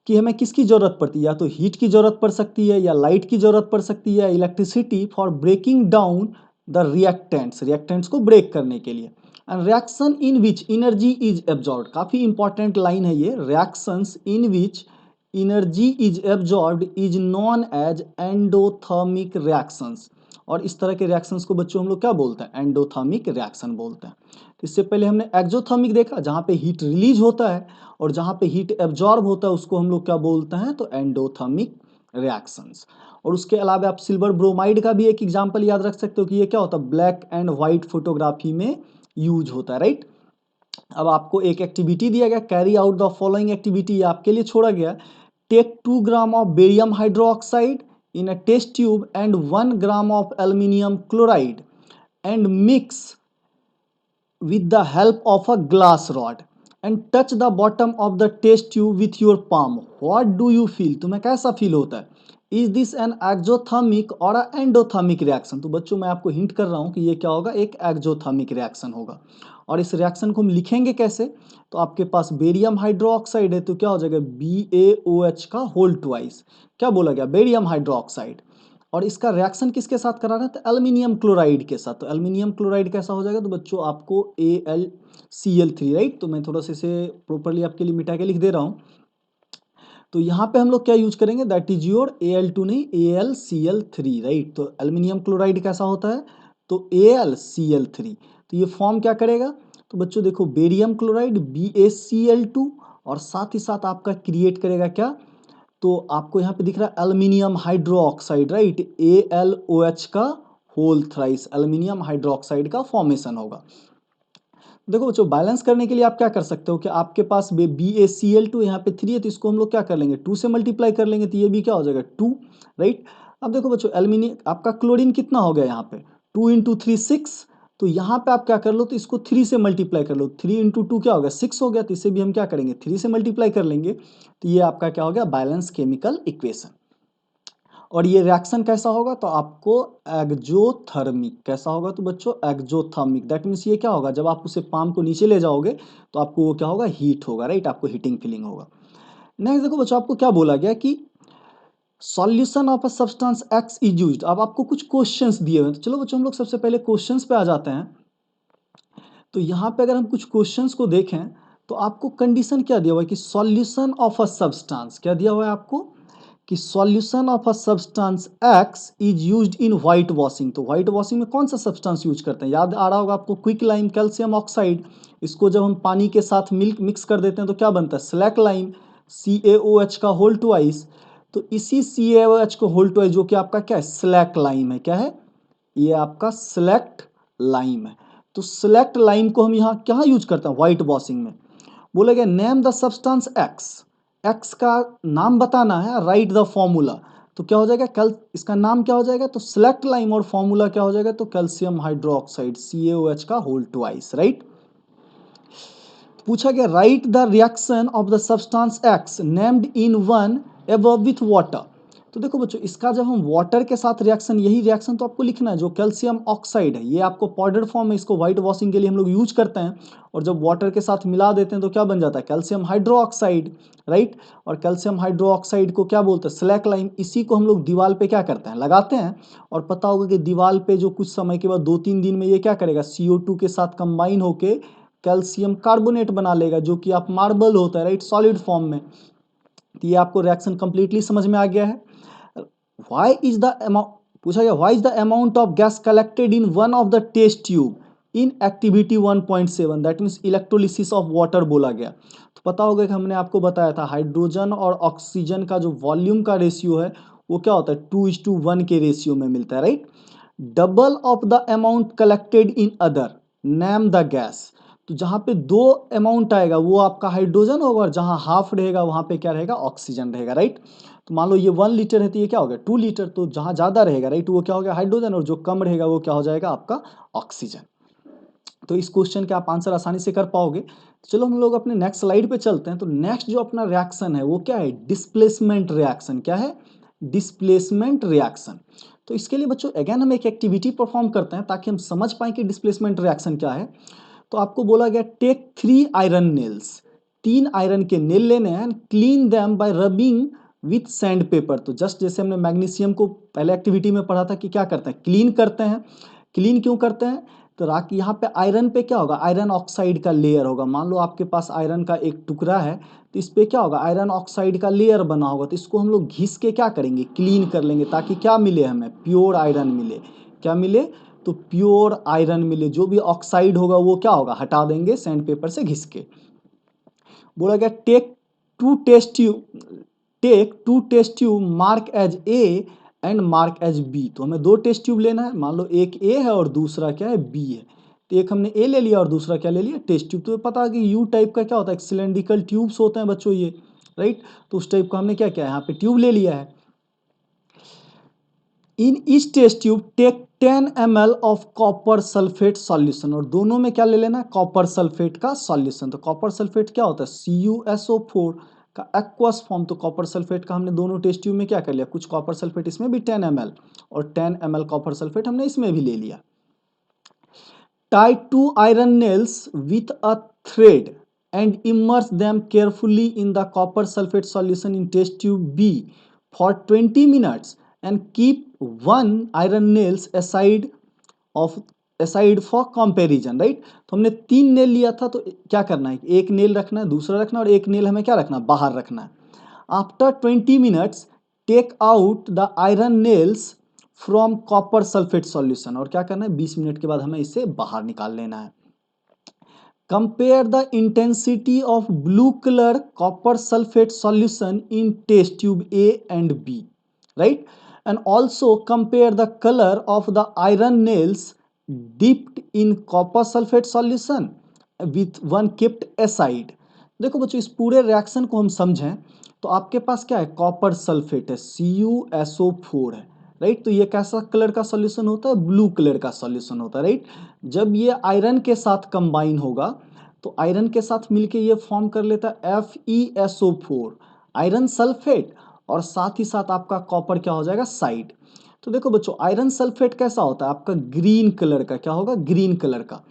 कि हमें किसकी जरूरत पड़ती है, या तो हीट की जरूरत पड़ सकती है, या लाइट की जरूरत पड़ सकती है, electricity for breaking down the reactants, reactants को ब्रेक करने के लिए। And reaction in which energy is absorbed, काफी इंपॉर्टेंट लाइन है ये, reactions in which energy is absorbed is known as endothermic reactions. और इस तरह के रिएक्शंस को बच्चों हम लोग क्या बोलते हैं, एंडोथर्मिक रिएक्शन बोलते हैं। इससे पहले हमने एक्सोथर्मिक देखा, जहां पे हीट रिलीज होता है, और जहां पे हीट एब्जॉर्ब होता है उसको हम लोग क्या बोलते हैं, तो एंडोथर्मिक रिएक्शंस। और उसके अलावा आप सिल्वर ब्रोमाइड का भी एक एग्जांपल याद रख सकते हो कि ये क्या होता है, ब्लैक एंड व्हाइट फोटोग्राफी में यूज होता है, राइट। अब आपको एक एक्टिविटी दिया गया, carry out the following activity, आपके लिए छोड़ा गया। Take 2 gram of barium hydroxide in a test tube and 1 gram of aluminium chloride and mix with the help of a glass rod and touch the bottom of the test tube with your palm. What do you feel? तुम्हें कैसा feel होता है? Is this an exothermic or a endothermic reaction? तो बच्चों मैं आपको hint कर रहा हूं कि ये क्या होगा, एक एक्सोथर्मिक रिएक्शन होगा। और इस रिएक्शन को हम लिखेंगे कैसे, तो आपके पास बेरियम हाइड्रोक्साइड है तो क्या हो जाएगा, BaOH का होल ट्वाइस। क्या बोला गया, बेरियम हाइड्रोक्साइड। और इसका रिएक्शन किसके साथ करा रहा है, तो एल्यूमिनियम क्लोराइड के साथ। तो एल्यूमिनियम क्लोराइड कैसा हो जाएगा, तो बच्चों आपको AlCl3, राइट। तो मैं थोड़ा सा इसे प्रॉपरली आपके लिए मिटा के लिख दे रहा हूं। तो यहाँ पे हम लोग क्या यूज करेंगे, दैट इज योर Al2 नहीं, AlCl3, राइट। तो एल्यूमिनियम क्लोराइड कैसा होता है, तो AlCl3। तो ये फॉर्म क्या करेगा, तो बच्चों देखो बेरियम क्लोराइड BaCl2, और साथ ही साथ आपका क्रिएट करेगा क्या, तो आपको यहाँ पे दिख रहा है एल्यूमिनियम हाइड्रोक्साइड, राइट। AlOH का होल थ्राइस एल्यूमिनियम हाइड्रोक्साइड का फॉर्मेशन होगा। देखो बच्चों बैलेंस करने के लिए आप क्या कर सकते हो कि आपके पास BaCl2 यहाँ पे 3 है, तो इसको हम लोग क्या कर लेंगे, 2 से मल्टीप्लाई कर लेंगे, तो ये भी क्या हो जाएगा 2, राइट। अब देखो बच्चों एल्यूमिनियम आपका क्लोरीन कितना हो गया यहाँ पे, 2 इंटू 3 6। तो यहाँ पे आप क्या कर लो, तो इसको 3 से मल्टीप्लाई कर लो, 3 इंटू 2 क्या हो गया 6 हो गया, तो इसे भी हम क्या करेंगे 3 से मल्टीप्लाई कर लेंगे। तो ये आपका क्या हो गया, बैलेंस केमिकल इक्वेशन। और ये रिएक्शन कैसा होगा, तो आपको एक्सोथर्मिक कैसा होगा, तो बच्चों एक्सोथर्मिक। दैट मीन्स ये क्या होगा, जब आप उसे पाम को नीचे ले जाओगे तो आपको वो क्या होगा, हीट होगा, राइट। आपको हीटिंग फीलिंग होगा। नेक्स्ट देखो बच्चों आपको क्या बोला गया कि solution of a substance x is used. अब आपको कुछ क्वेश्चंस दिए हुए हैं, तो चलो बच्चों हम लोग सबसे पहले क्वेश्चंस पे आ जाते हैं। तो यहाँ पे अगर हम कुछ क्वेश्चंस को देखें तो आपको कंडीशन क्या दिया हुआ है कि सॉल्यूशन ऑफ अ सब्सटेंस, क्या दिया हुआ है आपको कि solution of a substance x is used in white washing. तो व्हाइट वॉशिंग में कौन सा सब्सटेंस यूज करते हैं, याद आ रहा होगा आपको, क्विक लाइम कैल्शियम ऑक्साइड। इसको जब हम पानी के साथ मिल्क मिक्स कर देते हैं तो क्या बनता है, स्लैक लाइम, CaOH का होल ट्वाइस। तो इसी CaOH को होल ट्वाइस जो कि आपका क्या है, स्लैक लाइम है, क्या है, ये आपका सिलेक्ट लाइम है। तो सिलेक्ट लाइम को हम यहाँ क्या यूज करते हैं, व्हाइट वॉशिंग में। बोला गया name the substance x, x का नाम बताना है, राइट द फॉर्मूला। तो क्या हो जाएगा, कल इसका नाम क्या हो जाएगा, तो सिलेक्ट लाइम, और फॉर्मूला क्या हो जाएगा, तो कैल्शियम हाइड्रोक्साइड CaOH का होल ट्वाइस, राइट। पूछा गया right the reaction of the substance x named in one above with water. तो देखो बच्चों इसका जब हम वाटर के साथ रिएक्शन, यही रिएक्शन तो आपको लिखना है, जो कैल्शियम ऑक्साइड है, ये आपको पाउडर फॉर्म में, इसको व्हाइट वॉशिंग के लिए हम लोग यूज करते हैं। और जब वाटर के साथ मिला देते हैं तो क्या बन जाता है, कैल्शियम हाइड्रोक्साइड, राइट। और कैल्शियम हाइड्रोक्साइड को क्या बोलते हैं, स्लैक लाइम। इसी को हम लोग दीवार पे क्या करते हैं, लगाते हैं। और पता होगा कि दीवार पे जो कुछ समय के बाद 2-3 दिन में ये क्या करेगा, CO2 के साथ कंबाइन होके कैल्शियम कार्बोनेट बना लेगा, जो कि आप मार्बल होता है, राइट, सॉलिड फॉर्म में। तो ये आपको रिएक्शन कंप्लीटली समझ में आ गया है। व्हाई इज द अमाउंट, पूछा गया why is the amount of gas collected in one of the test tube in activity 1.7 that means electrolysis of water बोला गया। तो पता होगा कि हमने आपको बताया था हाइड्रोजन और ऑक्सीजन का जो वॉल्यूम का रेशियो है वो क्या होता है 2:1 के रेशियो में मिलता है, right. Double of the amount collected in other name the gas. तो जहाँ पे दो अमाउंट आएगा वो आपका हाइड्रोजन होगा और जहाँ हाफ रहेगा वहाँ पे क्या रहेगा ऑक्सीजन रहेगा, राइट। तो मान लो ये 1 लीटर है तो ये क्या हो गया 2 लीटर, तो जहाँ ज़्यादा रहेगा राइट वो क्या हो गया हाइड्रोजन और जो कम रहेगा वो क्या हो जाएगा आपका ऑक्सीजन। तो इस क्वेश्चन के आप आंसर आसानी से कर पाओगे। चलो हम लोग अपने नेक्स्ट स्लाइड पे चलते हैं। तो नेक्स्ट जो अपना रिएक्शन है वो क्या है डिस्प्लेसमेंट रिएक्शन। क्या है डिस्प्लेसमेंट रिएक्शन। तो इसके लिए बच्चों अगेन हम एक एक्टिविटी परफॉर्म करते हैं ताकि हम समझ पाएं कि डिस्प्लेसमेंट रिएक्शन क्या है। तो आपको बोला गया टेक 3 आयरन नेल्स, 3 आयरन के नेल लेने हैं, clean them by rubbing with sand paper. तो जस्ट जैसे हमने मैग्नीशियम को पहले एक्टिविटी में पढ़ा था कि क्या करते हैं क्लीन करते हैं। क्लीन क्यों करते हैं तो राख यहाँ पे आयरन पे क्या होगा आयरन ऑक्साइड का लेयर होगा। मान लो आपके पास आयरन का एक टुकड़ा है तो इस पे क्या होगा आयरन ऑक्साइड का लेयर बना होगा, तो इसको हम लोग घिस के क्या करेंगे क्लीन कर लेंगे ताकि क्या मिले हमें प्योर आयरन मिले। क्या मिले तो प्योर आयरन मिले। जो भी ऑक्साइड होगा वो क्या होगा हटा देंगे सैंड पेपर से घिस के। बोला गया two test tube take 2 test tube mark as A and mark as B. तो हमें 2 टेस्ट ट्यूब लेना है। मान लो एक ए है और दूसरा क्या है बी है। तो एक हमने ए ले लिया और दूसरा क्या ले लिया टेस्ट ट्यूब। तो पता है कि यू टाइप का क्या होता है सिलेंड्रिकल ट्यूब्स होते हैं बच्चों ये, राइट। तो उस टाइप का हमने क्या किया यहाँ पे ट्यूब ले लिया है। इन इस test tube take 10 ml of copper sulphate solution. और दोनों में क्या ले लेना है कॉपर सल्फेट का सॉल्यूशन। तो कॉपर सल्फेट क्या होता है CuSO4 का एक्वस फॉर्म। तो कॉपर सल्फेट का हमने दोनों टेस्ट ट्यूब में क्या कर लिया कुछ कॉपर सल्फेट इसमें भी 10 ml और 10 ml कॉपर सल्फेट हमने इसमें भी ले लिया। Tie 2 iron nails with a thread and immerse them carefully in the copper sulfate solution in test tube B for 20 minutes and keep one iron nails aside for comparison, right। तो हमने 3 nail लिया था तो क्या करना है एक nail रखना है दूसरा रखना है और एक नेल हमें क्या रखना है बाहर रखना है। After 20 minutes take out the iron nails from copper sulphate solution. और क्या करना है 20 मिनट के बाद हमें इसे बाहर निकाल लेना है। Compare the intensity of blue colour copper sulphate solution in test tube A and B, right. And also compare the colour of the iron nails dipped in copper sulphate solution with one kept aside. देखो बच्चों इस पूरे reaction को हम समझें तो आपके पास क्या है कॉपर सल्फेट है CuSO4 है, राइट। तो ये कैसा कलर का सॉल्यूशन होता है ब्लू कलर का सॉल्यूशन होता है, राइट। जब ये आयरन के साथ कंबाइन होगा तो आयरन के साथ मिलके ये फॉर्म कर लेता है FeSO4 आयरन सल्फेट और साथ ही साथ आपका कॉपर क्या हो जाएगा साइड। तो देखो बच्चों आयरन सल्फेट कैसा होता है आपका ग्रीन कलर का, क्या होगा ग्रीन कलर का।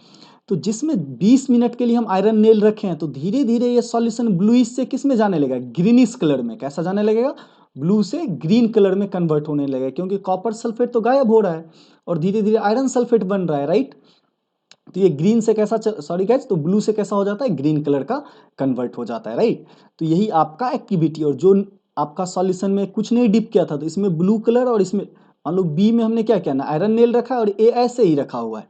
तो जिसमें 20 मिनट के लिए हम आयरन नेल रखे हैं तो धीरे धीरे ये सॉल्यूशन ब्लूइश से किस में जाने लगेगा ग्रीनिश कलर में। कैसा जाने लगेगा ब्लू से ग्रीन कलर में कन्वर्ट होने लगेगा क्योंकि कॉपर सल्फेट तो गायब हो रहा है और धीरे धीरे आयरन सल्फेट बन रहा है, राइट। तो ये ग्रीन से कैसा सॉरी गाइस तो ब्लू से कैसा हो जाता है ग्रीन कलर का कन्वर्ट हो जाता है, राइट। तो यही आपका एक्टिविटी। और जो आपका सॉल्यूशन में कुछ नहीं डिप किया था तो इसमें ब्लू कलर और इसमें मान लो बी में हमने क्या किया ना आयरन नेल रखा है और ए ऐसे ही रखा हुआ है।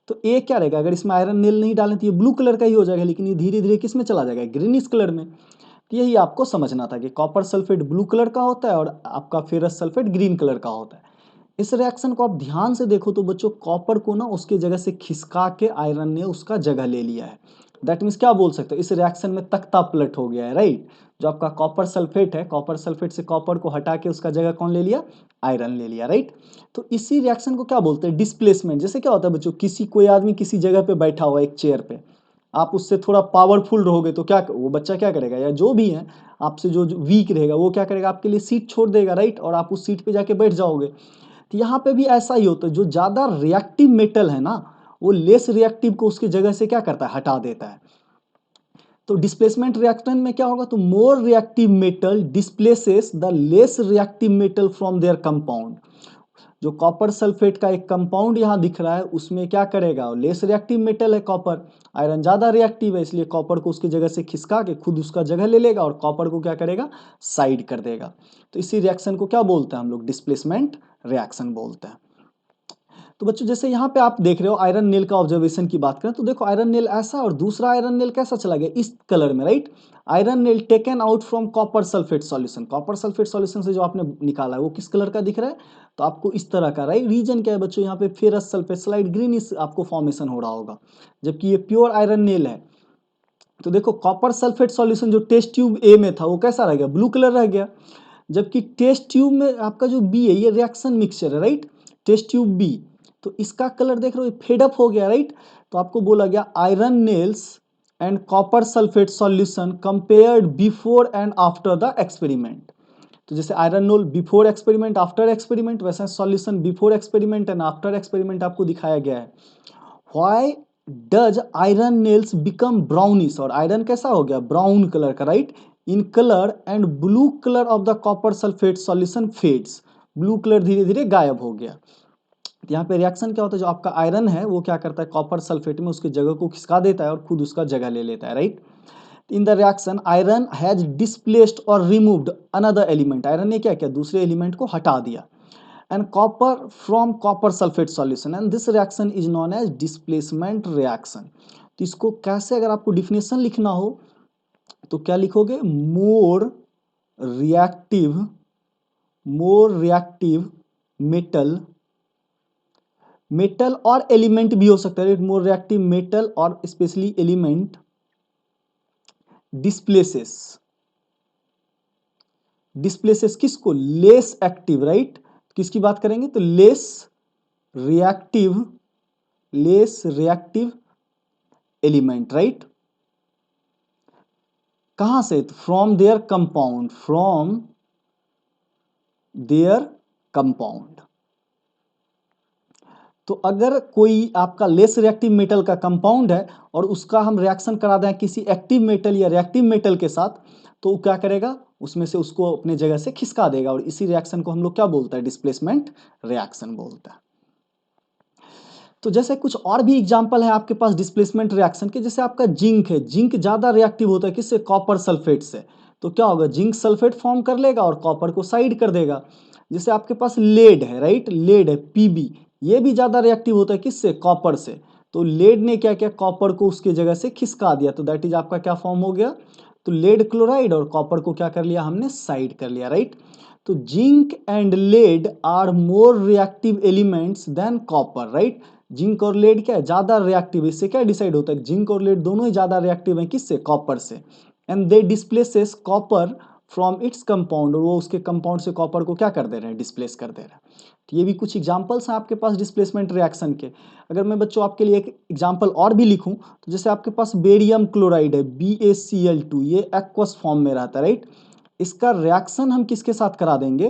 तो ए क्या रहेगा अगर इसमें आयरन नेल नहीं डालें तो ये ब्लू कलर का ही हो जाएगा लेकिन ये धीरे धीरे किस में चला जाएगा ग्रीनिश कलर में। तो यही आपको समझना था कि कॉपर सल्फेट ब्लू कलर का होता है और आपका फेरस सल्फेट ग्रीन कलर का होता है। इस रिएक्शन को आप ध्यान से देखो तो बच्चों कॉपर को ना उसके जगह से खिसका के आयरन ने उसका जगह ले लिया है। दैट मीन्स क्या बोल सकते हो इस रिएक्शन में तख्ता पलट हो गया है, राइट। जो आपका कॉपर सल्फेट है कॉपर सल्फेट से कॉपर को हटा के उसका जगह कौन ले लिया आयरन ले लिया, राइट। तो इसी रिएक्शन को क्या बोलते हैं डिस्प्लेसमेंट। जैसे क्या होता है बच्चों किसी कोई आदमी किसी जगह पे बैठा हुआ एक चेयर पे आप उससे थोड़ा पावरफुल रहोगे तो क्या वो बच्चा क्या करेगा या जो भी है आपसे जो वीक रहेगा वो क्या करेगा आपके लिए सीट छोड़ देगा, राइट। और आप उस सीट पे जाके बैठ जाओगे। तो यहाँ पे भी ऐसा ही होता है जो ज्यादा रिएक्टिव मेटल है ना वो लेस रिएक्टिव को उसकी जगह से क्या करता है हटा देता है। तो डिस्प्लेसमेंट रिएक्शन में क्या होगा तो more reactive metal displaces the less reactive metal from there compound. जो कॉपर सल्फेट का एक कंपाउंड यहाँ दिख रहा है उसमें क्या करेगा लेस रिएक्टिव मेटल है कॉपर, आयरन ज्यादा रिएक्टिव है इसलिए कॉपर को उसकी जगह से खिसका के खुद उसका जगह ले लेगा और कॉपर को क्या करेगा साइड कर देगा। तो इसी रिएक्शन को क्या बोलते हैं हम लोग डिस्प्लेसमेंट रिएक्शन बोलते हैं। तो बच्चों जैसे यहाँ पे आप देख रहे हो आयरन नेल का ऑब्जर्वेशन की बात करें तो देखो आयरन नेल ऐसा और दूसरा आयरन नेल कैसा चला गया इस कलर में, right. Iron nail taken out from copper sulphate solution, copper sulphate solution से जो आपने निकाला है वो किस कलर का दिख रहा है, तो आपको इस तरह का, राइट। रीजन क्या है बच्चों, यहाँ पे फेरस सल्फेट स्लाइड ग्रीन आपको फॉर्मेशन हो रहा होगा, जबकि ये प्योर आयरन नेल है। तो देखो कॉपर सल्फेट सॉल्यूशन जो टेस्ट ट्यूब ए में था वो कैसा रह गया, ब्लू कलर रह गया, जबकि टेस्ट ट्यूब में आपका जो बी है ये रिएक्शन मिक्सचर है, राइट। टेस्ट ट्यूब बी, तो इसका कलर देख रहे हो फेड अप हो गया, राइट। तो आपको बोला गया iron nails and copper sulphate solution compared before and after the experiment. तो जैसे iron nail before experiment after experiment, वैसे solution before experiment and after experiment आपको दिखाया गया है। Why does iron nails become brownish, और आयरन कैसा हो गया, ब्राउन कलर का, right, in colour and blue colour of the copper sulphate solution fades, blue colour धीरे धीरे गायब हो गया। यहाँ पे रिएक्शन क्या होता है, जो आपका आयरन है वो क्या करता है कॉपर सल्फेट में उसकी जगह को खिसका देता है और खुद उसका जगह ले लेता है, right. In the reaction iron has displaced और रिमूव्ड अनदर एलिमेंट, आयरन ने क्या किया, दूसरे एलिमेंट को हटा दिया, and copper from copper sulfate solution, and this reaction is known as displacement reaction। तो इसको कैसे अगर आपको डिफिनेशन लिखना हो तो क्या लिखोगे, reactive more reactive metal, metal और एलिमेंट भी हो सकता है, मोर रिएक्टिव मेटल और स्पेशली एलिमेंट डिस्प्लेसेस, डिस्प्लेसेस किसको, लेस एक्टिव, राइट। किसकी बात करेंगे तो reactive less reactive element, right. कहां से, from there compound, from there compound. तो अगर कोई आपका लेस रिएक्टिव मेटल का कंपाउंड है और उसका हम रिएक्शन करा दें किसी एक्टिव मेटल या रिएक्टिव मेटल के साथ, तो वो क्या करेगा, उसमें से उसको अपने जगह से खिसका देगा, और इसी रिएक्शन को हम लोग क्या बोलते हैं, डिस्प्लेसमेंट रिएक्शन बोलते हैं। तो जैसे कुछ और भी एग्जांपल है आपके पास डिस्प्लेसमेंट रिएक्शन के, जैसे आपका जिंक है, जिंक ज्यादा रिएक्टिव होता है किससे, कॉपर सल्फेट से, तो क्या होगा, जिंक सल्फेट फॉर्म कर लेगा और कॉपर को साइड कर देगा। जैसे आपके पास लेड है, राइट, लेड है पीबी, ये भी ज्यादा रिएक्टिव होता है किससे, कॉपर से, तो लेड ने क्या किया, कॉपर को उसके जगह से खिसका दिया, तो दैट इज आपका क्या फॉर्म हो गया, तो लेड क्लोराइड, और कॉपर को क्या कर लिया हमने, साइड कर लिया, राइट। तो zinc and lead are more reactive elements than copper, right. Zinc और लेड क्या है, ज्यादा रिएक्टिव, इससे क्या डिसाइड होता है, जिंक और लेड दोनों ही ज्यादा रिएक्टिव हैं किससे, कॉपर से, and they displaces copper from its compound, और वो उसके कंपाउंड से कॉपर को क्या कर दे रहे हैं, डिस्प्लेस कर दे रहे हैं। तो ये भी कुछ एग्जांपल्स हैं आपके पास डिस्प्लेसमेंट रिएक्शन के। अगर मैं बच्चों आपके लिए एक एग्जांपल और भी लिखूं तो जैसे आपके पास बेरियम क्लोराइड है BaCl2, ये एक्वस फॉर्म में रहता है, राइट। इसका रिएक्शन हम किसके साथ करा देंगे,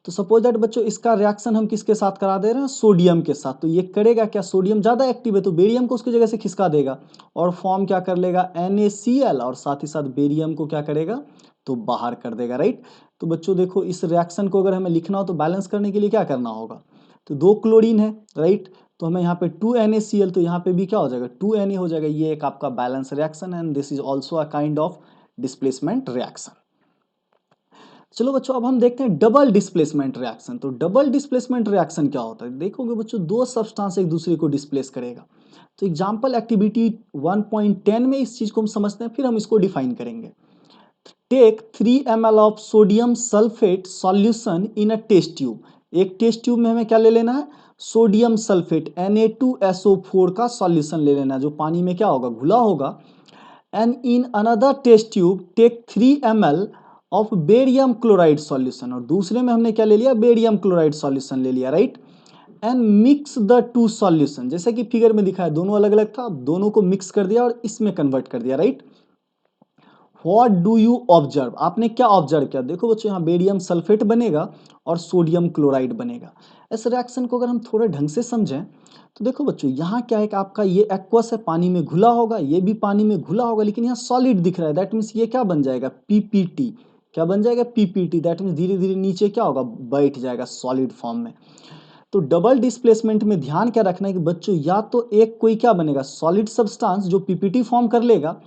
तो सपोज दैट बच्चों इसका रिएक्शन हम किसके साथ करा दे रहे हैं, सोडियम के साथ, तो ये करेगा क्या, सोडियम ज्यादा एक्टिव है तो बेरियम को उसकी जगह से खिसका देगा और फॉर्म क्या कर लेगा, NaCl, और साथ ही साथ बेरियम को क्या करेगा, तो बाहर कर देगा, राइट। तो बच्चों देखो इस रिएक्शन को अगर हमें लिखना हो तो बैलेंस करने के लिए क्या करना होगा, तो 2 क्लोरीन है, राइट, तो हमें यहाँ पे 2NaCl, तो यहाँ पे भी क्या हो जाएगा, 2Na हो जाएगा, ये एक आपका balance reaction, and this is also a kind of displacement reaction. चलो बच्चों अब हम देखते हैं डबल डिस्प्लेसमेंट रिएक्शन। तो डबल डिस्प्लेसमेंट रिएक्शन क्या होता है, देखोगे बच्चों दो सब्सटेंस एक दूसरे को डिस्प्लेस करेगा। तो एग्जांपल एक्टिविटी 1.10 में इस चीज को हम समझते हैं, फिर हम इसको डिफाइन करेंगे। Take 3 ml of sodium sulphate solution in a test tube, एक टेस्ट ट्यूब में हमें क्या ले लेना है, सोडियम सल्फेट Na2SO4 का सॉल्यूशन ले लेना है, जो पानी में क्या होगा, घुला होगा। And in another test tube take 3 ml of barium chloride solution, और दूसरे में हमने क्या ले लिया, बेरियम क्लोराइड सॉल्यूशन ले लिया, right. And mix the two solution, जैसे कि फिगर में दिखा है दोनों अलग अलग था, दोनों को मिक्स कर दिया और इसमें कन्वर्ट कर दिया, right. What do you observe, आपने क्या ऑब्जर्व किया, देखो बच्चों यहाँ बेरियम सल्फेट बनेगा और सोडियम क्लोराइड बनेगा। इस रिएक्शन को अगर हम थोड़े ढंग से समझें तो देखो बच्चों यहाँ क्या है कि आपका ये एक्वस है, पानी में घुला होगा, ये भी पानी में घुला होगा, लेकिन यहाँ सॉलिड दिख रहा है, दैट मीन्स ये क्या बन जाएगा, PPT, क्या बन जाएगा, PPT, दैट मीन्स धीरे धीरे नीचे क्या होगा, बैठ जाएगा सॉलिड फॉर्म में। तो डबल डिस्प्लेसमेंट में ध्यान क्या रखना है कि बच्चों या तो एक कोई क्या बनेगा, सॉलिड सब्सटेंस जो PPT फॉर्म कर लेगा,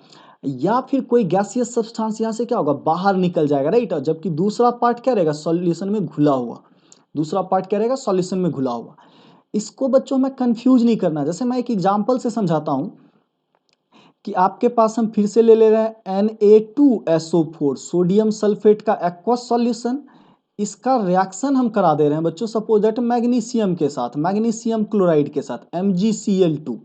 या फिर कोई गैसियस सब्सटेंस यहाँ से क्या होगा, बाहर निकल जाएगा, राइट। जबकि दूसरा पार्ट क्या रहेगा, सॉल्यूशन में घुला हुआ, दूसरा पार्ट क्या रहेगा, सॉल्यूशन में घुला हुआ। इसको बच्चों में कंफ्यूज नहीं करना। जैसे मैं एक एग्जांपल से समझाता हूं कि आपके पास हम फिर से ले रहे हैं Na2SO4 सोडियम सल्फेट का एक्वस सॉल्यूशन। इसका रिएक्शन हम करा दे रहे हैं बच्चों, सपोज दैट मैग्नीशियम के साथ, मैग्नीशियम क्लोराइड के साथ MgCl2। तो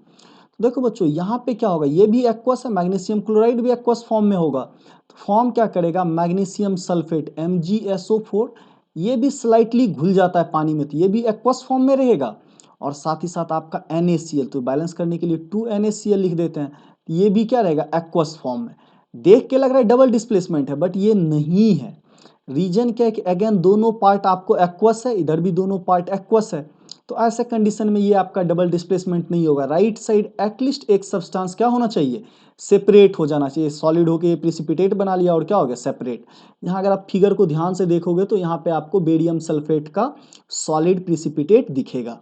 देखो बच्चों यहाँ पे क्या होगा, ये भी एक्वस है, मैग्नीशियम क्लोराइड भी एक्वस फॉर्म में होगा। तो फॉर्म क्या करेगा, मैग्नीशियम सल्फेट MgSO4, ये भी स्लाइटली घुल जाता है पानी में, तो ये भी एक्वस फॉर्म में रहेगा। और साथ ही साथ आपका NaCl, तो बैलेंस करने के लिए 2NaCl लिख देते हैं, ये भी क्या रहेगा, एक्वस फॉर्म में। देख के लग रहा है डबल डिस्प्लेसमेंट है, बट ये नहीं है। रीजन क्या है कि अगेन दोनों पार्ट आपको एक्वस है, इधर भी दोनों पार्ट एक्वस है, तो ऐसे कंडीशन में ये आपका डबल डिस्प्लेसमेंट नहीं होगा। राइट साइड एटलीस्ट एक सब्सटेंस क्या होना चाहिए, सेपरेट हो जाना चाहिए। सॉलिड होके ये प्रिसिपिटेट बना लिया और क्या हो गया, सेपरेट। यहाँ अगर आप फिगर को ध्यान से देखोगे तो यहाँ पे आपको बेरियम सल्फेट का सॉलिड प्रिसिपिटेट दिखेगा।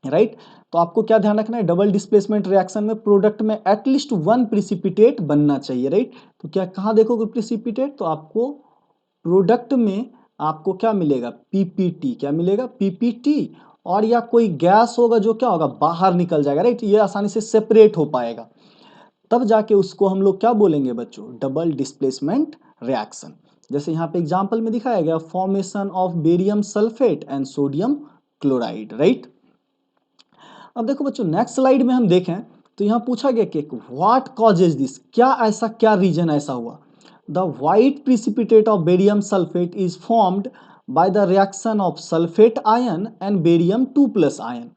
राइट, तो आपको क्या ध्यान रखना है, डबल डिस्प्लेसमेंट रिएक्शन में प्रोडक्ट में एटलीस्ट वन प्रिसिपिटेट बनना चाहिए। राइट, तो क्या कहाँ देखोगे प्रिसिपिटेट, तो आपको प्रोडक्ट में आपको क्या मिलेगा, पीपीटी। क्या मिलेगा, पीपीटी। और या कोई गैस होगा जो क्या होगा, बाहर निकल जाएगा। राइट, ये आसानी से सेपरेट हो पाएगा, तब जाके उसको हम लोग क्या बोलेंगे बच्चों, डबल डिस्प्लेसमेंट रिएक्शन। जैसे यहाँ पे एग्जांपल में दिखाया गया, formation of barium sulphate and sodium chloride. Right, अब देखो बच्चों नेक्स्ट स्लाइड में हम देखें तो यहाँ पूछा गया कि व्हाट कॉजेज दिस, क्या ऐसा, क्या रीजन ऐसा हुआ। The white precipitate of barium sulphate is formed by the reaction of sulfate ion and barium 2 plus ion,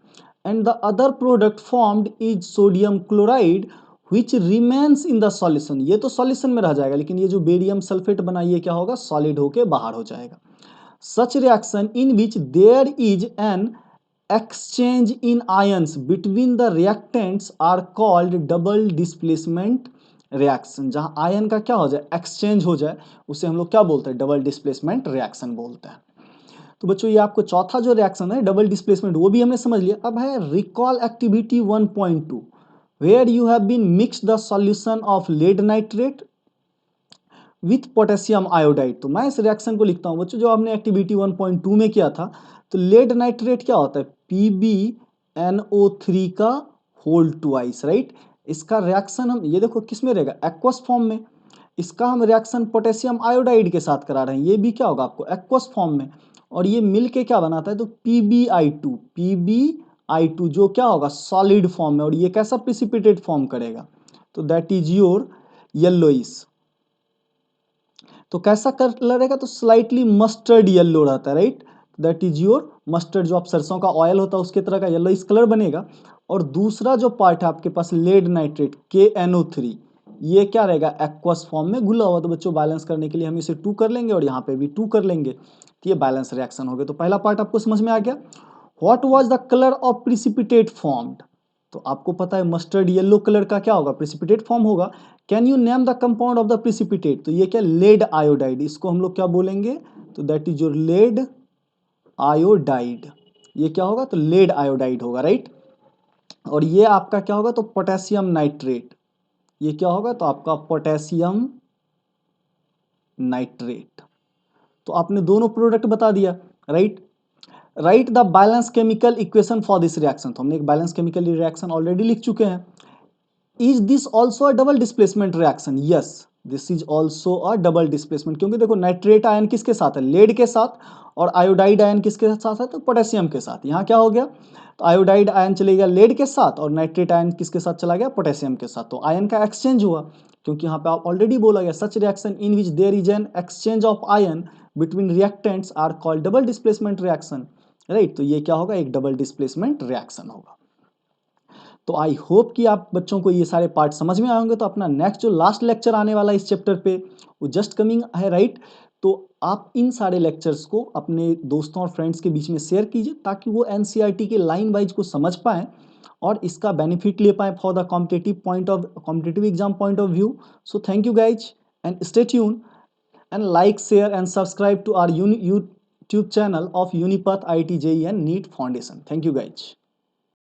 and the other product formed is sodium chloride which remains in the solution। ये तो solution में रह जाएगा, लेकिन ये जो barium sulphate बना ये क्या होगा, सॉलिड होके बाहर हो जाएगा। Such reaction in which there is an exchange in ions between the reactants are called double displacement reaction। जहां आयन का क्या हो जाए, एक्सचेंज हो जाए, उसे हम लोग क्या बोलते हैं, डबल डिस्प्लेसमेंट रिएक्शन बोलते हैं। तो बच्चों ये आपको चौथा जो रिएक्शन है डबल डिस्प्लेसमेंट, वो भी हमने समझ लिया। अब है recall activity 1.2, where you have been mix the solution of lead nitrate with potassium iodide. तो मैं इस रिएक्शन को लिखता हूं बच्चों, जो आपने एक्टिविटी 1.2 में किया था। तो लेड नाइट्रेट क्या होता है, PbNO3 का होल ट्वाइस। राइट, इसका रिएक्शन हम ये देखो किस में रहेगा, एक्वस फॉर्म में। इसका हम रिएक्शन पोटेशियम आयोडाइड के साथ करा रहे हैं, ये भी क्या होगा आपको, एक्वस फॉर्म में। और ये मिल के क्या बनाता है, तो PbI2 जो क्या होगा, सॉलिड फॉर्म में। और ये कैसा प्रिसिपिटेट फॉर्म करेगा, तो दैट इज योर येलोइश। तो कैसा कलर रहेगा, तो स्लाइटली मस्टर्ड येलो रहता है। Right, that is your mustard, जो आप सरसों का ऑयल होता है उसके तरह का येलो इस कलर बनेगा। और दूसरा जो पार्ट है आपके पास लेड नाइट्रेट KNO3, ये क्या रहेगा, एक्वस फॉर्म में घुला हुआ। तो बच्चों बैलेंस करने के लिए हम इसे 2 कर लेंगे और यहाँ पे भी 2 कर लेंगे, तो ये बैलेंस रिएक्शन हो गया। तो पहला पार्ट आपको समझ में आ गया। What was the colour of precipitate formed, तो आपको पता है मस्टर्ड येलो कलर का क्या होगा, प्रिसिपिटेट फॉर्म होगा। Can you name the compound of the precipitate, तो ये क्या, लेड आयोडाइड, इसको हम लोग क्या बोलेंगे, तो that is your lead iodide. ये क्या होगा, तो लेड आयोडाइड होगा। राइट, और ये आपका क्या होगा, तो पोटेशियम नाइट्रेट। ये क्या होगा, तो आपका पोटेशियम नाइट्रेट। तो आपने दोनों प्रोडक्ट बता दिया। Right, right the balance chemical equation for this reaction, तो हमने एक बैलेंस केमिकल रिएक्शन ऑलरेडी लिख चुके हैं। Is this also a double displacement reaction, yes this is also a double displacement, क्योंकि देखो नाइट्रेट आयन किसके साथ है, लेड के साथ, और आयोडाइड आयन किसके साथ है, तो पोटेशियम के साथ। यहाँ क्या हो गया, तो आयोडाइड आयन चले गया लेड के साथ, और नाइट्रेट आयन किसके साथ चला गया, पोटेशियम के साथ। तो आयन का एक्सचेंज हुआ, क्योंकि यहाँ पे आप ऑलरेडी बोला गया, such reaction in which there is an exchange of ion between reactants are called double displacement reaction. Right, तो ये क्या होगा, एक डबल डिस्प्लेसमेंट रिएक्शन होगा। तो आई होप कि आप बच्चों को ये सारे पार्ट समझ में आएंगे। तो अपना नेक्स्ट जो लास्ट लेक्चर आने वाला है इस चैप्टर पे, वो जस्ट कमिंग है। राइट, तो आप इन सारे लेक्चर्स को अपने दोस्तों और फ्रेंड्स के बीच में शेयर कीजिए, ताकि वो एनसीईआरटी के लाइन वाइज को समझ पाएं और इसका बेनिफिट ले पाएं for the competitive exam point of view. So thank you guys, and stay tune and like, share and subscribe to our YouTube channel of Unipath IIT JEE and NEET Foundation. Thank you guys.